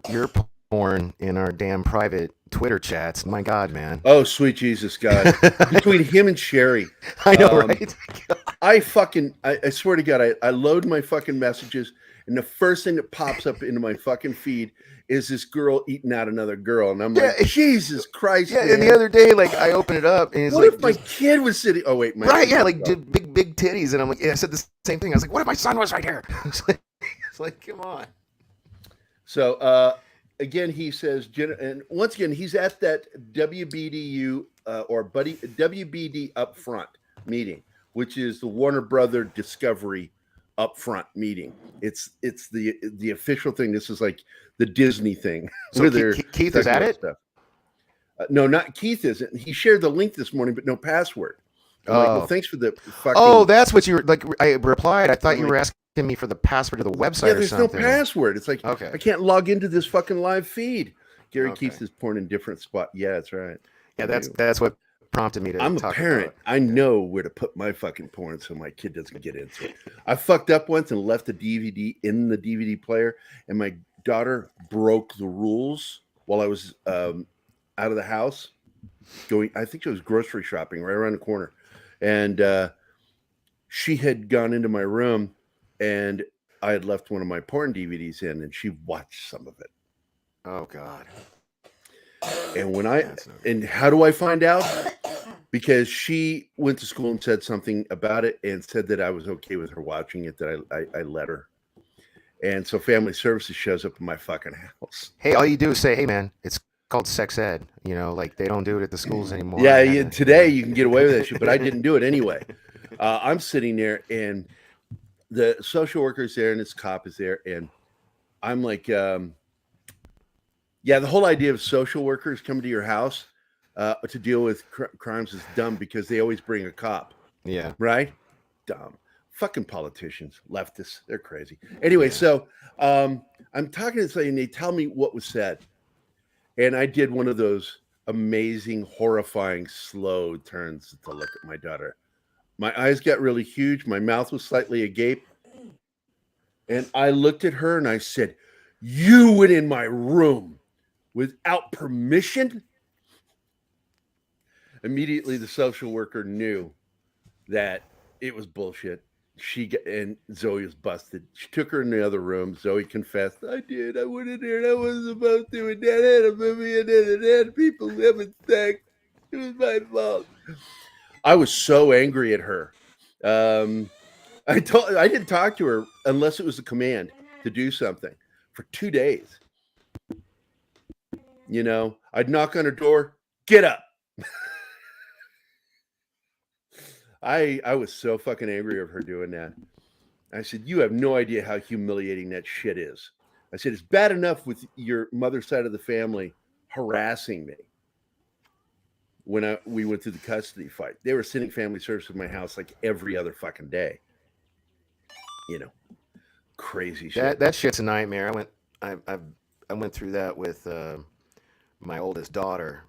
porn in our damn private Twitter chats. My God, man. Oh, sweet Jesus, God. Between him and Sherry. I know, right? I swear to God, I load my fucking messages, and the first thing that pops up into my fucking feed is this girl eating out another girl. And I'm like, Jesus Christ. Yeah, man. and the other day, like, I open it up, and it's what like, if my kid was sitting? Oh, wait. Right, yeah, like big titties. And I'm like, yeah, I said the same thing. I was like, what if my son was right here? It's like, come on. So, again, he says, and once again, he's at that WBDU WBD Upfront meeting, which is the Warner Brother Discovery Upfront meeting. It's the official thing. This is like the Disney thing. So Keith is at it? Stuff. No, not Keith isn't. He shared the link this morning, but no password. I'm like, well, thanks for the fucking... Oh, that's what you were like. I replied. I thought you were asking me for the password to the website. Yeah, there's or something. No password. It's like, okay, I can't log into this fucking live feed. Gary keeps his porn in different spot. Yeah, that's right. Yeah, that's what prompted me to. I'm a parent. About. I know where to put my fucking porn so my kid doesn't get into it. I fucked up once and left the DVD in the DVD player, and my daughter broke the rules while I was out of the house going. I think she was grocery shopping right around the corner, and she had gone into my room, and I had left one of my porn DVDs in, and she watched some of it. Oh God. And and how do I find out? Because she went to school and said something about it and said that I was okay with her watching it, that I let her. And so Family Services shows up in my fucking house. Hey, all you do is say, hey man, it's called sex ed. You know, like they don't do it at the schools anymore. Yeah, today you can get away with that shit, but I didn't do it anyway. I'm sitting there and the social worker's there and this cop is there. And I'm like, yeah, the whole idea of social workers coming to your house to deal with crimes is dumb because they always bring a cop. Yeah. Right? Dumb. Fucking politicians, leftists, they're crazy. Anyway, so I'm talking to somebody and they tell me what was said. And I did one of those amazing, horrifying, slow turns to look at my daughter. My eyes got really huge. My mouth was slightly agape. And I looked at her and I said, you went in my room without permission? Immediately, the social worker knew that it was bullshit. And Zoe was busted. She took her in the other room. Zoe confessed, I did. I went in there and I wasn't supposed to. And Dad had a movie and had people having sex. It was my fault. I was so angry at her. I didn't talk to her unless it was a command to do something for 2 days. You know, I'd knock on her door, get up. I was so fucking angry of her doing that. I said, you have no idea how humiliating that shit is. I said, it's bad enough with your mother's side of the family harassing me when we went through the custody fight. They were sending family service to my house like every other fucking day. You know, crazy shit. That shit's a nightmare. I went through that with my oldest daughter.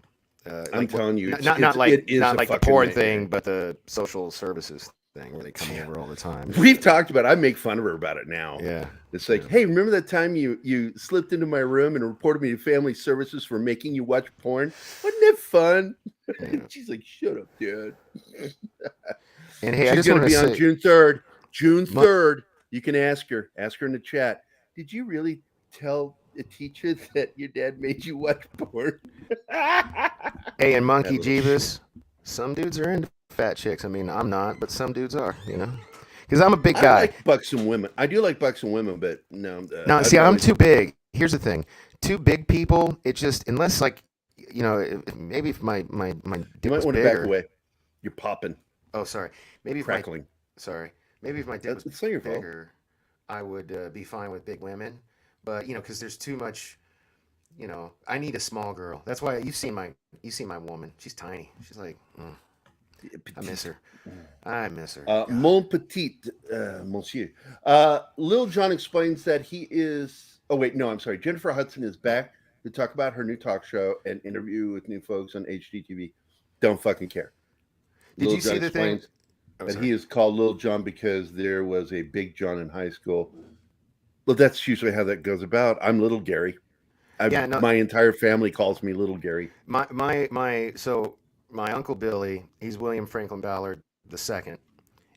I'm telling you, not like the porn nightmare thing, but the social services thing where they come over all the time. We've talked about it. I make fun of her about it now. Yeah. It's like, hey, remember that time you slipped into my room and reported me to family services for making you watch porn? Wasn't that fun? Yeah. She's like, shut up, Dad. And hey, she's I just going want to to be on June 3rd. June 3rd. You can ask her. Ask her in the chat. Did you really tell the teacher that your dad made you watch porn? Hey, and Monkey Jeebus, some dudes are into fat chicks. I mean, I'm not, but some dudes are, you know. because I'm a big I guy. like buxom women. I do like buxom women, but no. No, I'd see, I'm rather- too big. Here's the thing: too big people. It just unless like, maybe if my You dick might was want to bigger. back away. You're popping, Oh, sorry. Maybe if crackling. maybe if my dick was It's not your fault. bigger, I would be fine with big women. But because there's too much. I need a small girl. That's why you've seen my woman. She's tiny. She's like, I miss her. I miss her. God. Mon petit, monsieur. Lil Jon explains that he is. Oh wait, no, I'm sorry. Jennifer Hudson is back to talk about her new talk show and interview with new folks on HGTV. Don't fucking care. Did Lil you Jon see the thing? explains that he is called Lil Jon because there was a Big John in high school. Well, that's usually how that goes about. I'm Little Gerry. My entire family calls me Little Gerry. So my uncle Billy, he's William Franklin Ballard II,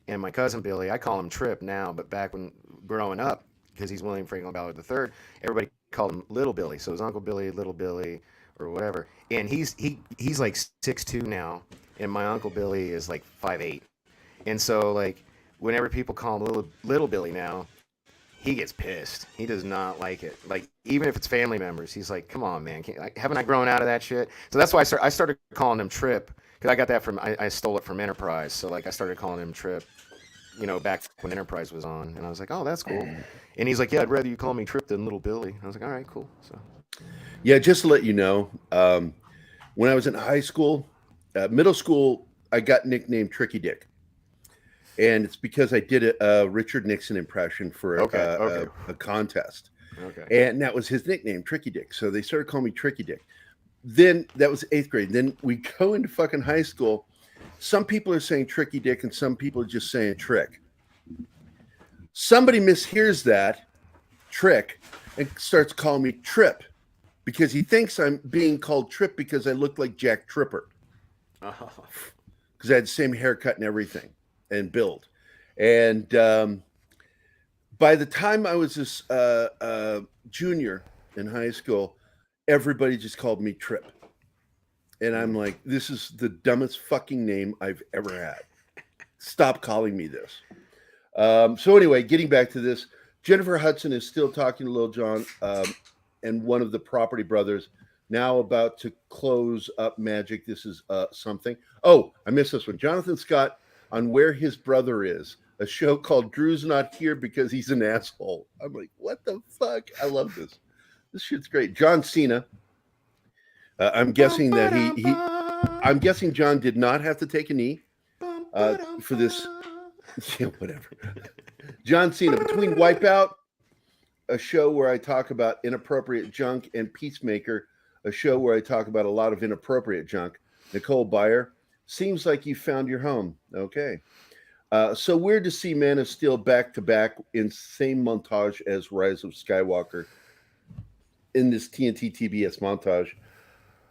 and my cousin Billy, I call him Trip now, but back when growing up, because he's William Franklin Ballard III, everybody called him Little Billy. So his Uncle Billy, Little Billy, or whatever. And he's like 6'2" now, and my Uncle Billy is like 5'8". And so like whenever people call him Little Billy now, he gets pissed. He does not like it. Like even if it's family members, he's like, "Come on, man! Haven't I grown out of that shit?" So that's why I started calling him Trip, because I got that from I stole it from Enterprise. So like I started calling him Trip, back when Enterprise was on, and I was like, "Oh, that's cool." And he's like, "Yeah, I'd rather you call me Trip than Little Billy." I was like, "All right, cool." So yeah, just to let you know, when I was in high school, middle school, I got nicknamed Tricky Dick. And it's because I did a Richard Nixon impression for a contest. Okay. And that was his nickname, Tricky Dick. So they started calling me Tricky Dick. Then that was 8th grade. Then we go into fucking high school. Some people are saying Tricky Dick and some people are just saying Trick. Somebody mishears that, Trick, and starts calling me Trip because he thinks I'm being called Trip because I look like Jack Tripper. Because I had the same haircut and everything. And build. And by the time I was this junior in high school, everybody just called me Trip. And I'm like, this is the dumbest fucking name I've ever had. Stop calling me this. So anyway, getting back to this, Jennifer Hudson is still talking to Lil Jon and one of the Property Brothers, now about to close up Magic. This is something. Oh, I missed this one. Jonathan Scott on Where His Brother Is, a show called Drew's Not Here Because He's an Asshole. I'm like, what the fuck? I love this. This shit's great. John Cena. I'm guessing that I'm guessing John did not have to take a knee for this. Yeah, whatever. John Cena, between Wipeout, a show where I talk about inappropriate junk, and Peacemaker, a show where I talk about a lot of inappropriate junk. Nicole Byer. Seems like you found your home. Okay. So weird to see Man of Steel back to back in same montage as Rise of Skywalker in this TNT TBS montage.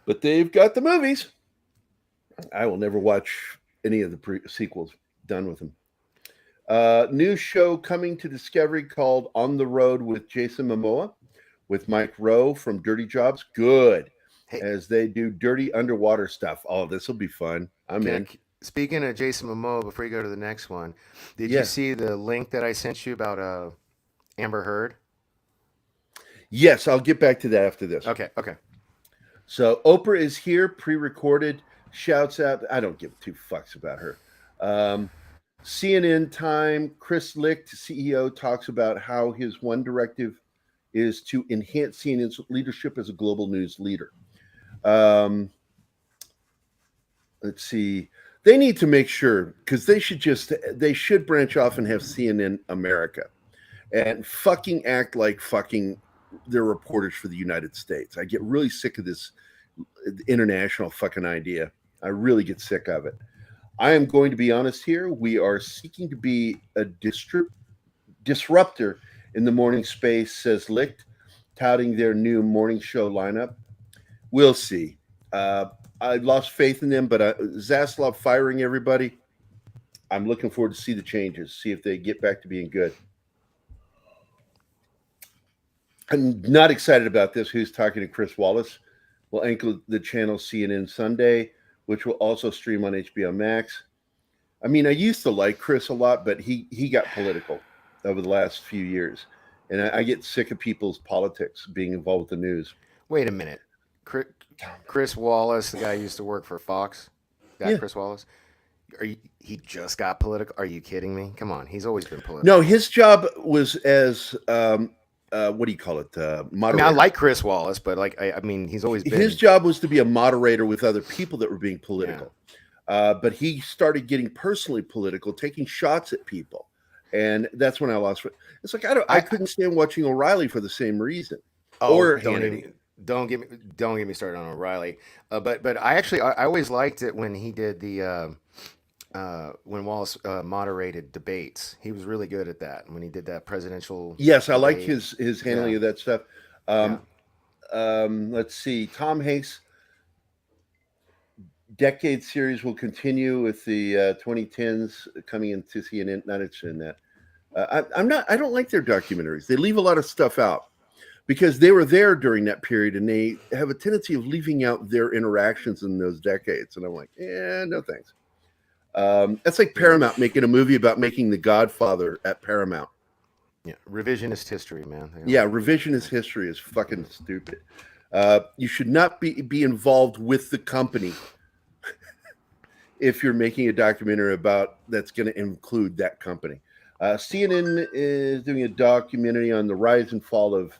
But they've got the movies. I will never watch any of the sequels done with them. New show coming to Discovery called On the Road with Jason Momoa with Mike Rowe from Dirty Jobs. Good. Hey. As they do dirty underwater stuff. Oh, this will be fun. I'm in. Speaking of Jason Momoa, before you go to the next one, did you see the link that I sent you about Amber Heard? Yes, I'll get back to that after this. Okay. So Oprah is here, pre-recorded, shouts out. I don't give 2 fucks about her. CNN time, Chris Licht, CEO, talks about how his one directive is to enhance CNN's leadership as a global news leader. Let's see. They need to make sure, because they should branch off and have CNN America and fucking act like fucking they're reporters for the United States. I get really sick of this international fucking idea. I really get sick of it. I am going to be honest here. We are seeking to be a disruptor in the morning space, says Licht, touting their new morning show lineup. We'll see. I lost faith in them, but Zaslav firing everybody, I'm looking forward to see the changes, see if they get back to being good. I'm not excited about this. Who's talking to Chris Wallace? Will anchor the channel CNN Sunday, which will also stream on HBO Max. I mean, I used to like Chris a lot, but he got political over the last few years, and I get sick of people's politics being involved with the news. Wait a minute. Chris Wallace, the guy who used to work for Fox, that Yeah. Chris Wallace. He just got political? Are you kidding me? Come on, he's always been political. No, his job was as what do you call it? I mean, Moderator. I like Chris Wallace, but like, I mean, he's always been. His job was to be a moderator with other people that were being political. But he started getting personally political, taking shots at people, and that's when I lost it. It's like I couldn't stand watching O'Reilly for the same reason. Or Hannity. Don't get me started on O'Reilly. But I always liked it when he did the when Wallace moderated debates. He was really good at that. When he did that presidential. Yes, I like debate. his handling of that stuff. Let's see. Tom Hanks' decade series will continue with the 2010s coming into CNN. Not interested in that. I don't like their documentaries. They leave a lot of stuff out because they were there during that period, and they have a tendency of leaving out their interactions in those decades. And I'm like, no thanks. That's like Paramount making a movie about making The Godfather at Paramount. Yeah, revisionist history, man. Yeah, revisionist history is fucking stupid. You should not be involved with the company if you're making a documentary about that's going to include that company. CNN is doing a documentary on the rise and fall of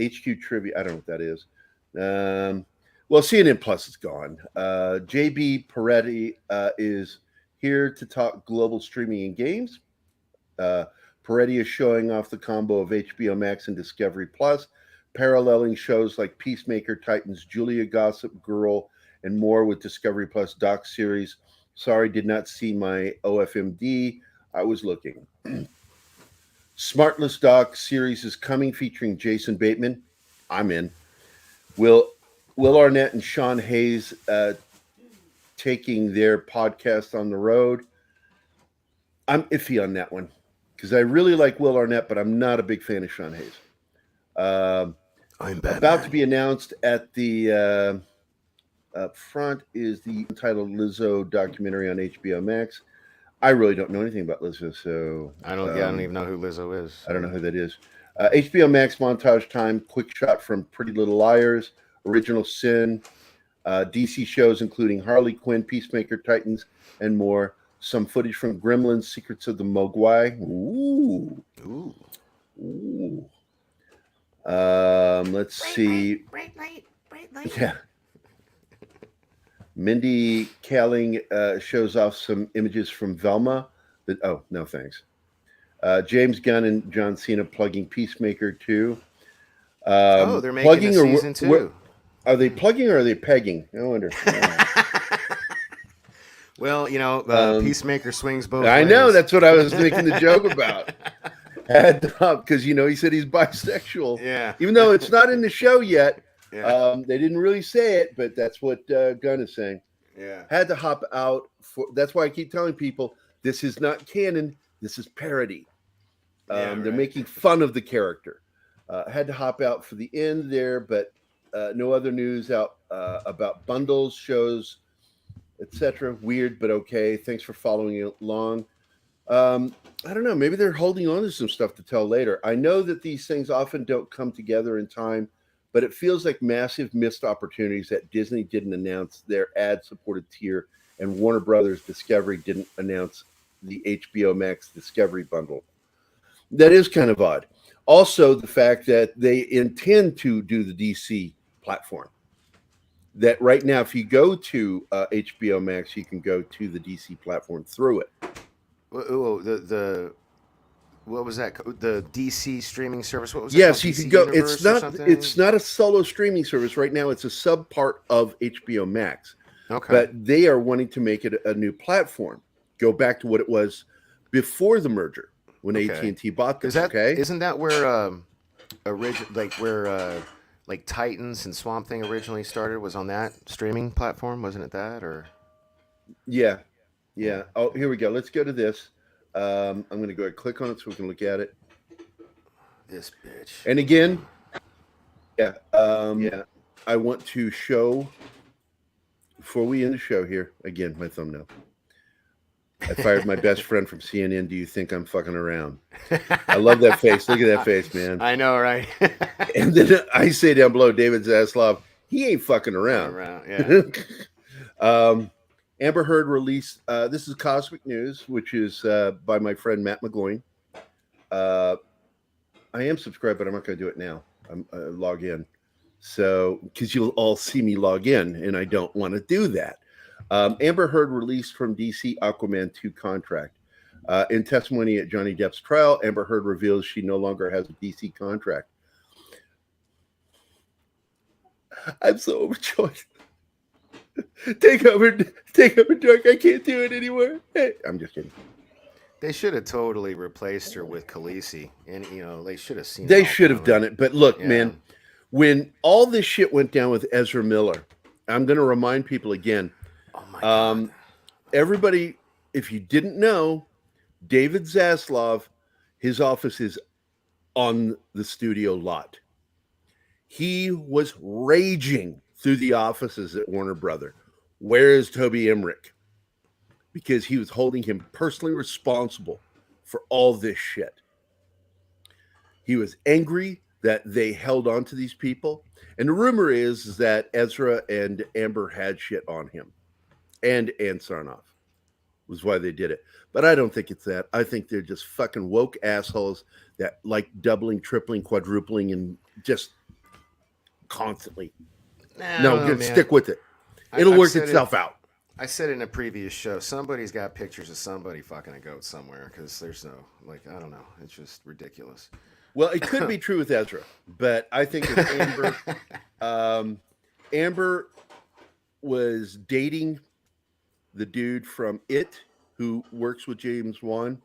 HQ Trivia. I don't know what that is. Well, CNN Plus is gone. JB Peretti is here to talk global streaming and games. Peretti is showing off the combo of HBO Max and Discovery Plus, paralleling shows like Peacemaker, Titans, Julia, Gossip Girl, and more with Discovery Plus doc series. Sorry, did not see my OFMD. I was looking. Smartless doc series is coming, featuring Jason Bateman. I'm in. Will Arnett and Sean Hayes taking their podcast on the road. I'm iffy on that one because I really like Will Arnett, but I'm not a big fan of Sean Hayes. I'm about to be announced at the up front is the Untitled Lizzo documentary on HBO Max. I really don't know anything about Lizzo, so I don't even know who Lizzo is. I don't know who that is. HBO Max montage time, quick shot from Pretty Little Liars, Original Sin, DC shows including Harley Quinn, Peacemaker, Titans, and more. Some footage from Gremlins, Secrets of the Mogwai. Ooh. Let's see. Bright light. Yeah. Mindy Kaling shows off some images from Velma. Oh, no thanks. James Gunn and John Cena plugging Peacemaker 2. They're making a season 2. Are they plugging or are they pegging? I wonder. Well, Peacemaker swings both I ways. know, that's what I was making the joke about. Because, he said he's bisexual. Yeah. Even though it's not in the show yet. Yeah. They didn't really say it, but that's what Gunn is saying. Yeah. Had to hop out. That's why I keep telling people, this is not canon. This is parody. They're making fun of the character. Had to hop out for the end there, but no other news out about bundles, shows, etc. Weird, but okay. Thanks for following along. I don't know. Maybe they're holding on to some stuff to tell later. I know that these things often don't come together in time, but it feels like massive missed opportunities that Disney didn't announce their ad-supported tier and Warner Brothers Discovery didn't announce the HBO Max Discovery bundle. That is kind of odd. Also, the fact that they intend to do the DC platform. That right now, if you go to HBO Max, you can go to the DC platform through it. What was that? The DC streaming service? What was it? Yes, called? you DC can go. Universe It's not a solo streaming service right now. It's a sub part of HBO Max. Okay. But they are wanting to make it a new platform. Go back to what it was before the merger when AT&T bought this. Isn't that where like Titans and Swamp Thing originally started? Was on that streaming platform? Wasn't it that or? Yeah. Oh, here we go. Let's go to this. I'm going to go ahead and click on it so we can look at it. This bitch. And again, I want to show, before we end the show here, again, my thumbnail. I fired my best friend from CNN. Do you think I'm fucking around? I love that face. Look at that face, man. I know, right? And then I say down below, David Zaslav, he ain't fucking around. Yeah. Amber Heard released, this is Cosmic News, which is by my friend Matt McGloin. I am subscribed, but I'm not going to do it now. I'm log in. So, because you'll all see me log in, and I don't want to do that. Amber Heard released from DC Aquaman 2 contract. In testimony at Johnny Depp's trial, Amber Heard reveals she no longer has a DC contract. I'm so overjoyed. Take over, Dark. I can't do it anymore. Hey, I'm just kidding. They should have totally replaced her with Khaleesi, and they should have seen. They should have done it. But look, man, when all this shit went down with Ezra Miller, I'm going to remind people again. Oh my God. Everybody, if you didn't know, David Zaslav, his office is on the studio lot. He was raging through the offices at Warner Brother. Where is Toby Emmerich? Because he was holding him personally responsible for all this shit. He was angry that they held on to these people. And the rumor is that Ezra and Amber had shit on him. And Sarnoff was why they did it. But I don't think it's that. I think they're just fucking woke assholes that like doubling, tripling, quadrupling, and just constantly. Stick with it. It'll work itself out. I said in a previous show, somebody's got pictures of somebody fucking a goat somewhere because there's no, I don't know. It's just ridiculous. Well, it could be true with Ezra, but I think with Amber, Amber was dating the dude from It who works with James Wan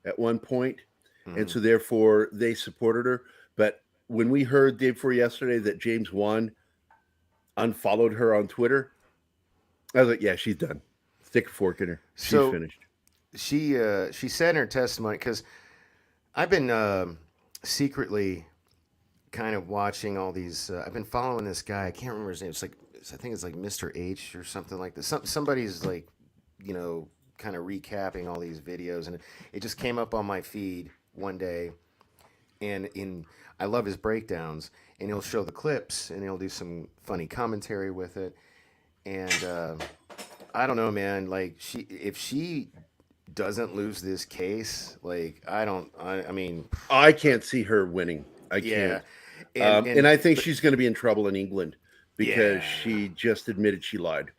at one point. And so therefore they supported her. But when we heard day before yesterday that James Wan unfollowed her on Twitter, I was like, yeah, she's done. Stick a fork in her. She's finished. She said in her testimony, because I've been secretly kind of watching all these. I've been following this guy. I can't remember his name. I think it's like Mr. H or something like this. Somebody's kind of recapping all these videos, and it just came up on my feed one day. And I love his breakdowns, and he'll show the clips, and he'll do some funny commentary with it. And I don't know, man. If she doesn't lose this case, I mean, I can't see her winning. I can't. And I think she's going to be in trouble in England because she just admitted she lied.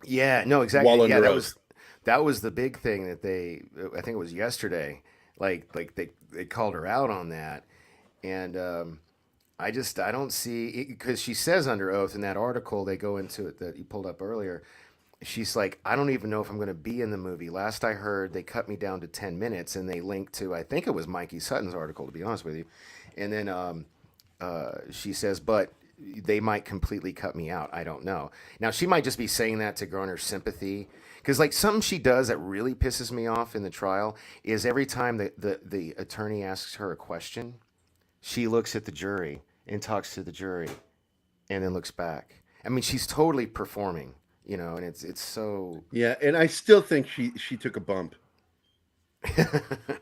Yeah, no, exactly. While under yeah, oath. that was the big thing that I think it was yesterday. They called her out on that, and I don't see, because she says under oath in that article, they go into it that you pulled up earlier. She's like, I don't even know if I'm going to be in the movie. Last I heard, they cut me down to 10 minutes, and they linked to, I think it was Mikey Sutton's article, to be honest with you. And then she says, but they might completely cut me out. I don't know. Now, she might just be saying that to garner sympathy. Because something she does that really pisses me off in the trial is every time the attorney asks her a question, she looks at the jury and talks to the jury and then looks back. I mean, she's totally performing, and it's so... Yeah, and I still think she took a bump.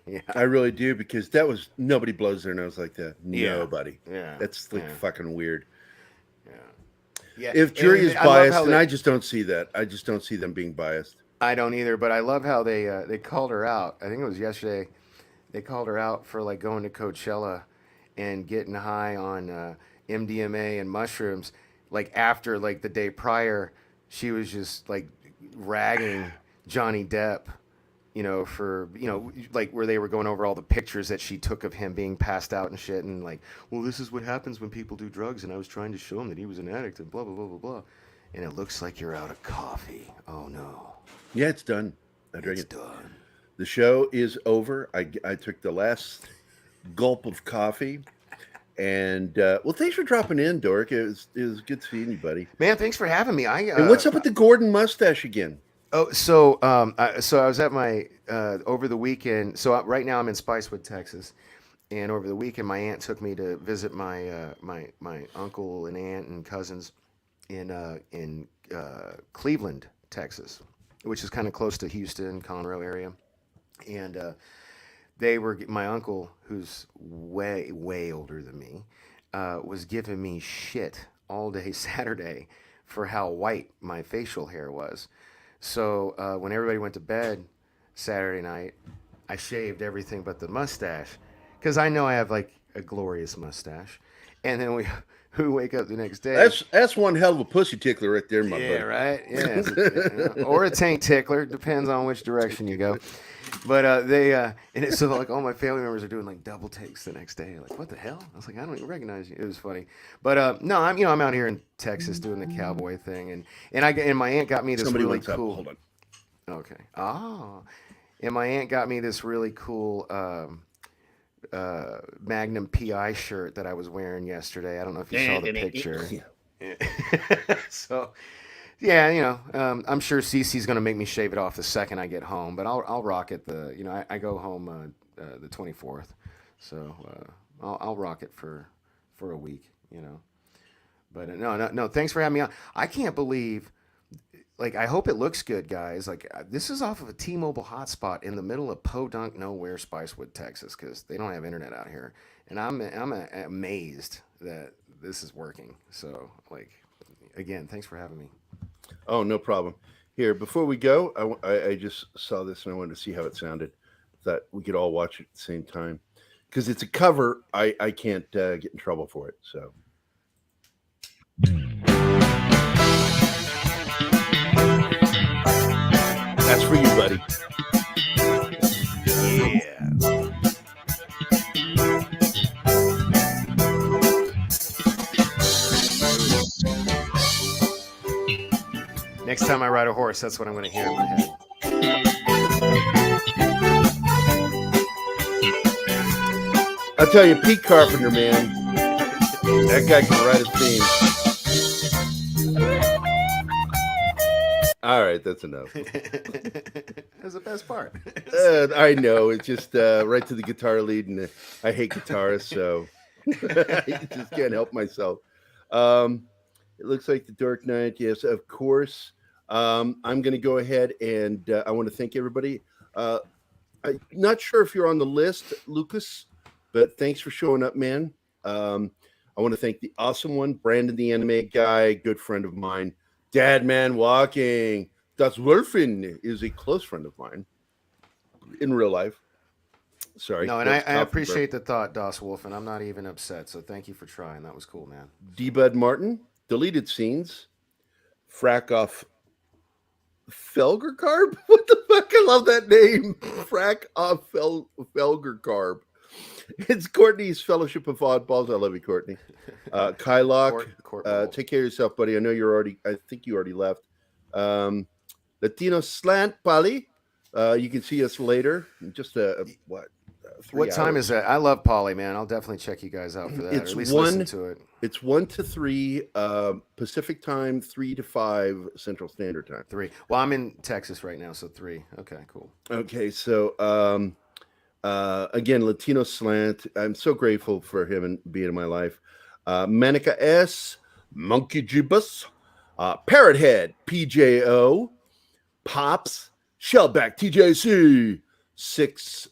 Yeah. I really do, because that was... Nobody blows their nose like that. Yeah. Nobody. Yeah. That's fucking weird. Yeah. If jury is biased, and I just don't see that. I just don't see them being biased. I don't either, but I love how they called her out. I think it was yesterday. They called her out for going to Coachella and getting high on MDMA and mushrooms. After the day prior, she was just ragging Johnny Depp, for where they were going over all the pictures that she took of him being passed out and shit, and well, this is what happens when people do drugs, and I was trying to show him that he was an addict and blah blah blah blah blah. And it looks like you're out of coffee. Oh no. Yeah, it's done. It's done. The show is over. I took the last gulp of coffee. And, well, thanks for dropping in, Dork. It was good seeing you, buddy. Man, thanks for having me. And what's up with the Gordon mustache again? Oh, so I was at my, over the weekend. So right now I'm in Spicewood, Texas. And over the weekend, my aunt took me to visit my uncle and aunt and cousins in Cleveland, Texas, which is kind of close to Houston, Conroe area, and my uncle, who's way older than me, was giving me shit all day Saturday for how white my facial hair was. So when everybody went to bed Saturday night, I shaved everything but the mustache because I know I have like a glorious mustache. And then we wake up the next day. That's one hell of a pussy tickler right there, my Yeah, buddy. right. Yeah, or a tank tickler, depends on which direction you go. But so like all my family members are doing like double takes the next day. Like, what the hell? I was like, I don't even recognize you. It was funny. But no, I'm out here in Texas doing the cowboy thing, and my aunt got me this Somebody really wakes up. cool. Hold on. Okay. And my aunt got me this really cool Magnum PI shirt that I was wearing yesterday. I don't know if you saw the picture. So, yeah, I'm sure Cece's gonna make me shave it off the second I get home, but I'll rock it. I go home the 24th, so I'll rock it for a week. But no. Thanks for having me on. I can't believe. Like, I hope it looks good, guys. Like, this is off of a T-Mobile hotspot in the middle of Podunk nowhere, Spicewood, Texas, because they don't have internet out here. And I'm amazed that this is working. So, like, again, thanks for having me. Oh, no problem. Here, before we go, I just saw this and I wanted to see how it sounded. That we could all watch it at the same time. Because it's a cover, I can't get in trouble for it. So. That's for you, buddy. Yeah. Next time I ride a horse, that's what I'm going to hear in my head. I'll tell you, Pete Carpenter, man, that guy can write a theme. All right, that's enough. That's the best part. I know. It's just right to the guitar lead, and I hate guitarists, so I just can't help myself. It looks like the Dark Knight. Yes, of course. I'm going to go ahead and I want to thank everybody. I'm not sure if you're on the list, Lucas, but thanks for showing up, man. I want to thank the awesome one, Brandon, the anime guy, good friend of mine. Dad Man Walking. Das Wolfen is a close friend of mine in real life. Sorry. No, and I appreciate the thought, Das Wolf, and I'm not even upset. So thank you for trying. That was cool, man. D-Bud Martin, deleted scenes. Frack off Felgercarb? What the fuck? I love that name. Frack off Felgercarb. It's Courtney's Fellowship of Oddballs. I love you, Courtney. Kylock, take care of yourself, buddy. I know I think you already left. Latino Slant, Polly. You can see us later. Just what time is that? I love Polly, man. I'll definitely check you guys out for that. It's or at least listen to it. It's 1 to 3 Pacific time, 3 to 5 Central Standard Time. 3. Well, I'm in Texas right now, so 3. Okay, cool. Okay, so again, Latino Slant. I'm so grateful for him and being in my life. Manica S, Monkey Jibus, Parrot Head, PJO, Pops, Shellback, TJC. 6,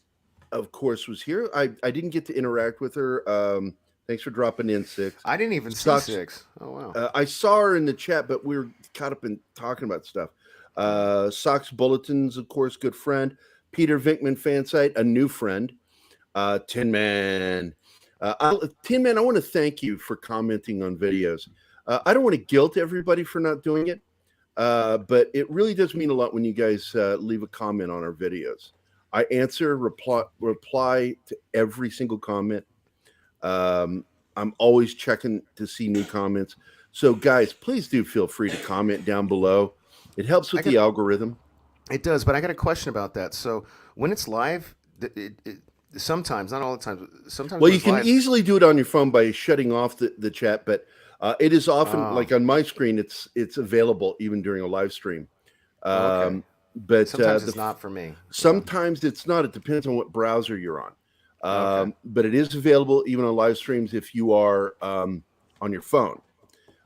of course, was here. I didn't get to interact with her. Thanks for dropping in, 6. I didn't even see 6. Oh, wow. I saw her in the chat, but we were caught up in talking about stuff. Sox Bulletins, of course, good friend. Peter Vinkman fan site, a new friend. Tin Man. Tin Man, I want to thank you for commenting on videos. I don't want to guilt everybody for not doing it, but it really does mean a lot when you guys leave a comment on our videos. I answer, reply to every single comment. I'm always checking to see new comments. So, guys, please do feel free to comment down below. It helps with the algorithm. It does, but I got a question about that. So, when it's live, sometimes, not all the time, sometimes. Well, you can easily do it on your phone by shutting off the chat, but it is often, like on my screen, it's available even during a live stream. Okay. But sometimes it's not for me. Sometimes it's not. It depends on what browser you're on. Okay. But it is available even on live streams if you are on your phone.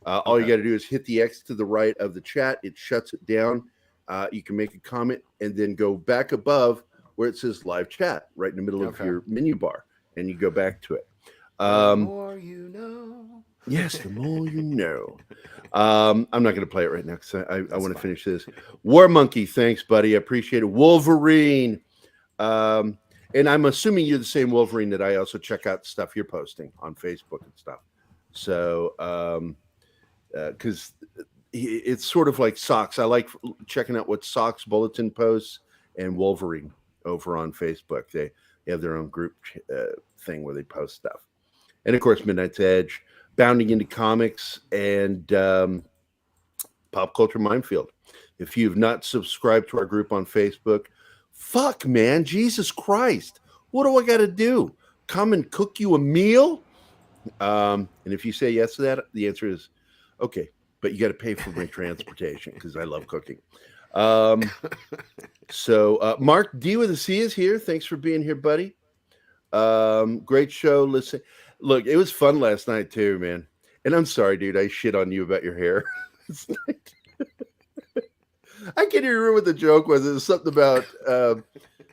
All you got to do is hit the X to the right of the chat. It shuts it down. you can make a comment and then go back above where it says live chat right in the middle of your menu bar, and you go back to it. The more you know. Yes, the more you know. I'm not going to play it right now because I want to finish this. War Monkey, thanks, buddy. I appreciate it. Wolverine. And I'm assuming you're the same Wolverine that I also check out stuff you're posting on Facebook and stuff. So, because it's sort of like Socks. I like checking out what Socks Bulletin posts and Wolverine over on Facebook. They have their own group thing where they post stuff. And of course, Midnight's Edge, Bounding into Comics, and Pop Culture Minefield. If you've not subscribed to our group on Facebook, fuck, man, Jesus Christ, what do I got to do? Come and cook you a meal? And if you say yes to that, the answer is okay, but you got to pay for my transportation because I love cooking. So Mark D with a C is here. Thanks for being here, buddy. Great show. Listen, look, it was fun last night too, man. And I'm sorry, dude, I shit on you about your hair. I can't even remember what the joke was. It was something about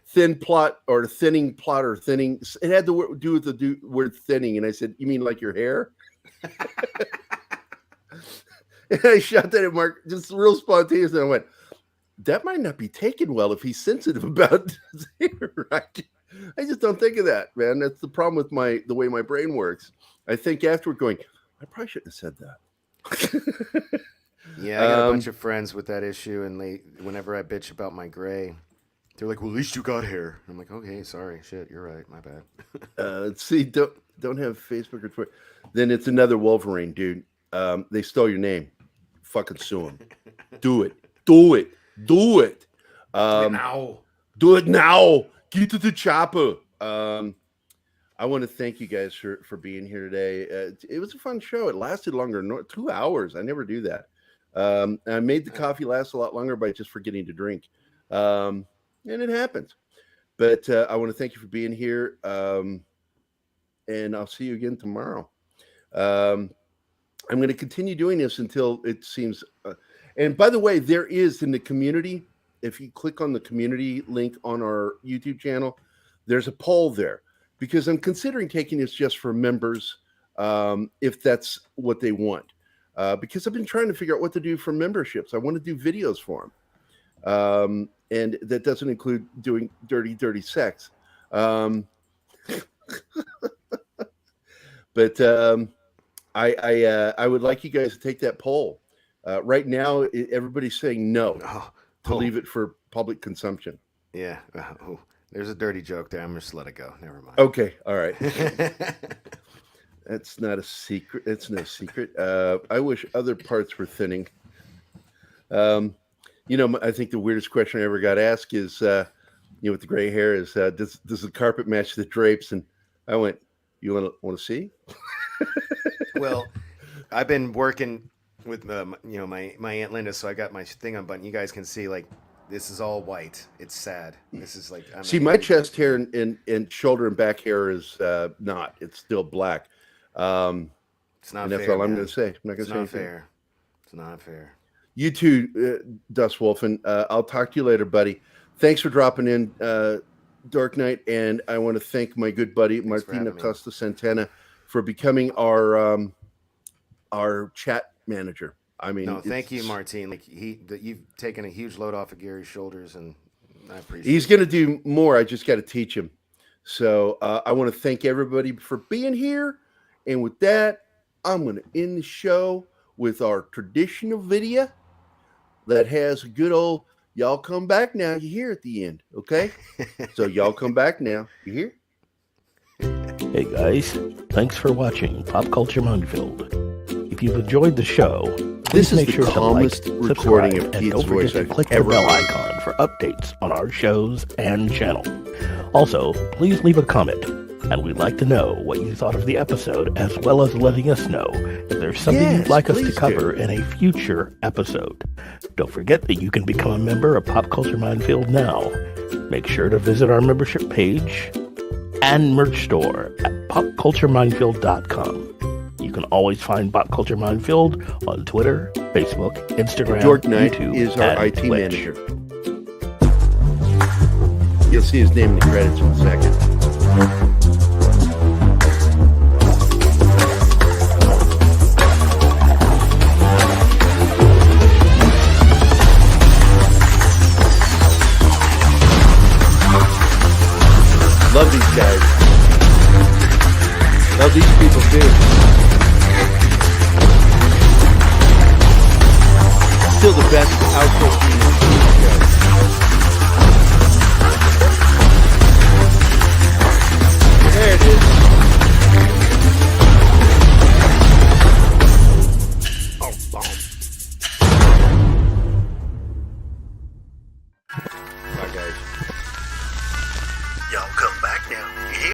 thin plot or thinning plot or thinning. It had to do with the word thinning. And I said, you mean like your hair? And I shot that at Mark, just real spontaneous. And I went, that might not be taken well if he's sensitive about his hair. Right? I just don't think of that, man. That's the problem with the way my brain works. I think afterward going, I probably shouldn't have said that. Yeah, I got a bunch of friends with that issue, and whenever I bitch about my gray, they're like, well, at least you got hair. I'm like, okay, sorry, shit, you're right, my bad. Let's see, don't have Facebook or Twitter. Then it's another Wolverine, dude. They stole your name. Fucking sue them. Do it. Do it. Do it. Now. Do it now. Get to the chopper. I want to thank you guys for being here today. It was a fun show. It lasted longer, 2 hours. I never do that. I made the coffee last a lot longer by just forgetting to drink. And it happens. But I want to thank you for being here. And I'll see you again tomorrow. I'm going to continue doing this until it seems. And by the way, there is in the community, if you click on the community link on our YouTube channel, there's a poll there because I'm considering taking this just for members if that's what they want. Because I've been trying to figure out what to do for memberships. I want to do videos for them. And that doesn't include doing dirty sex. But I would like you guys to take that poll. Right now, everybody's saying no to leave it for public consumption. Yeah. Oh, there's a dirty joke there. I'm just let it go. Never mind. Okay. All right. That's not a secret. It's no secret. I wish other parts were thinning. I think the weirdest question I ever got asked is, with the gray hair is, does the carpet match the drapes? And I went, you want to see? Well, I've been working with my Aunt Linda, so I got my thing unbuttoned. You guys can see this is all white. It's sad. This is my chest hair and shoulder and back hair is not. It's still black. It's not and fair. That's all I'm going to say. I'm not going to it's say not anything. fair. It's not fair. You too, Dust Wolfen. I'll talk to you later, buddy. Thanks for dropping in, Dark Knight, and I want to thank my good buddy Martina Costa Santana for becoming our chat manager. I mean, thank you, Martine. You've taken a huge load off of Gary's shoulders, and I appreciate. He's going to do more. I just got to teach him. So I want to thank everybody for being here, and with that, I'm going to end the show with our traditional video that has a good old "Y'all come back now." You hear at the end, okay? So y'all come back now. You hear? Hey guys, thanks for watching Pop Culture Minefield. If you've enjoyed the show, This please is make the sure to calmest like, recording subscribe, of and Pete's don't forget voice to I've click the ever bell heard. icon for updates on our shows and channel. Also, please leave a comment, and we'd like to know what you thought of the episode, as well as letting us know if there's something you'd like us to cover in a future episode. Don't forget that you can become a member of Pop Culture Minefield now. Make sure to visit our membership page and merch store at popcultureminefield.com. You can always find Pop Culture Minefield on Twitter, Facebook, Instagram, George Knight YouTube, is our and IT Twitch. manager. You'll see his name in the credits in a second. Love these guys. Love these people too. Still the best outro team.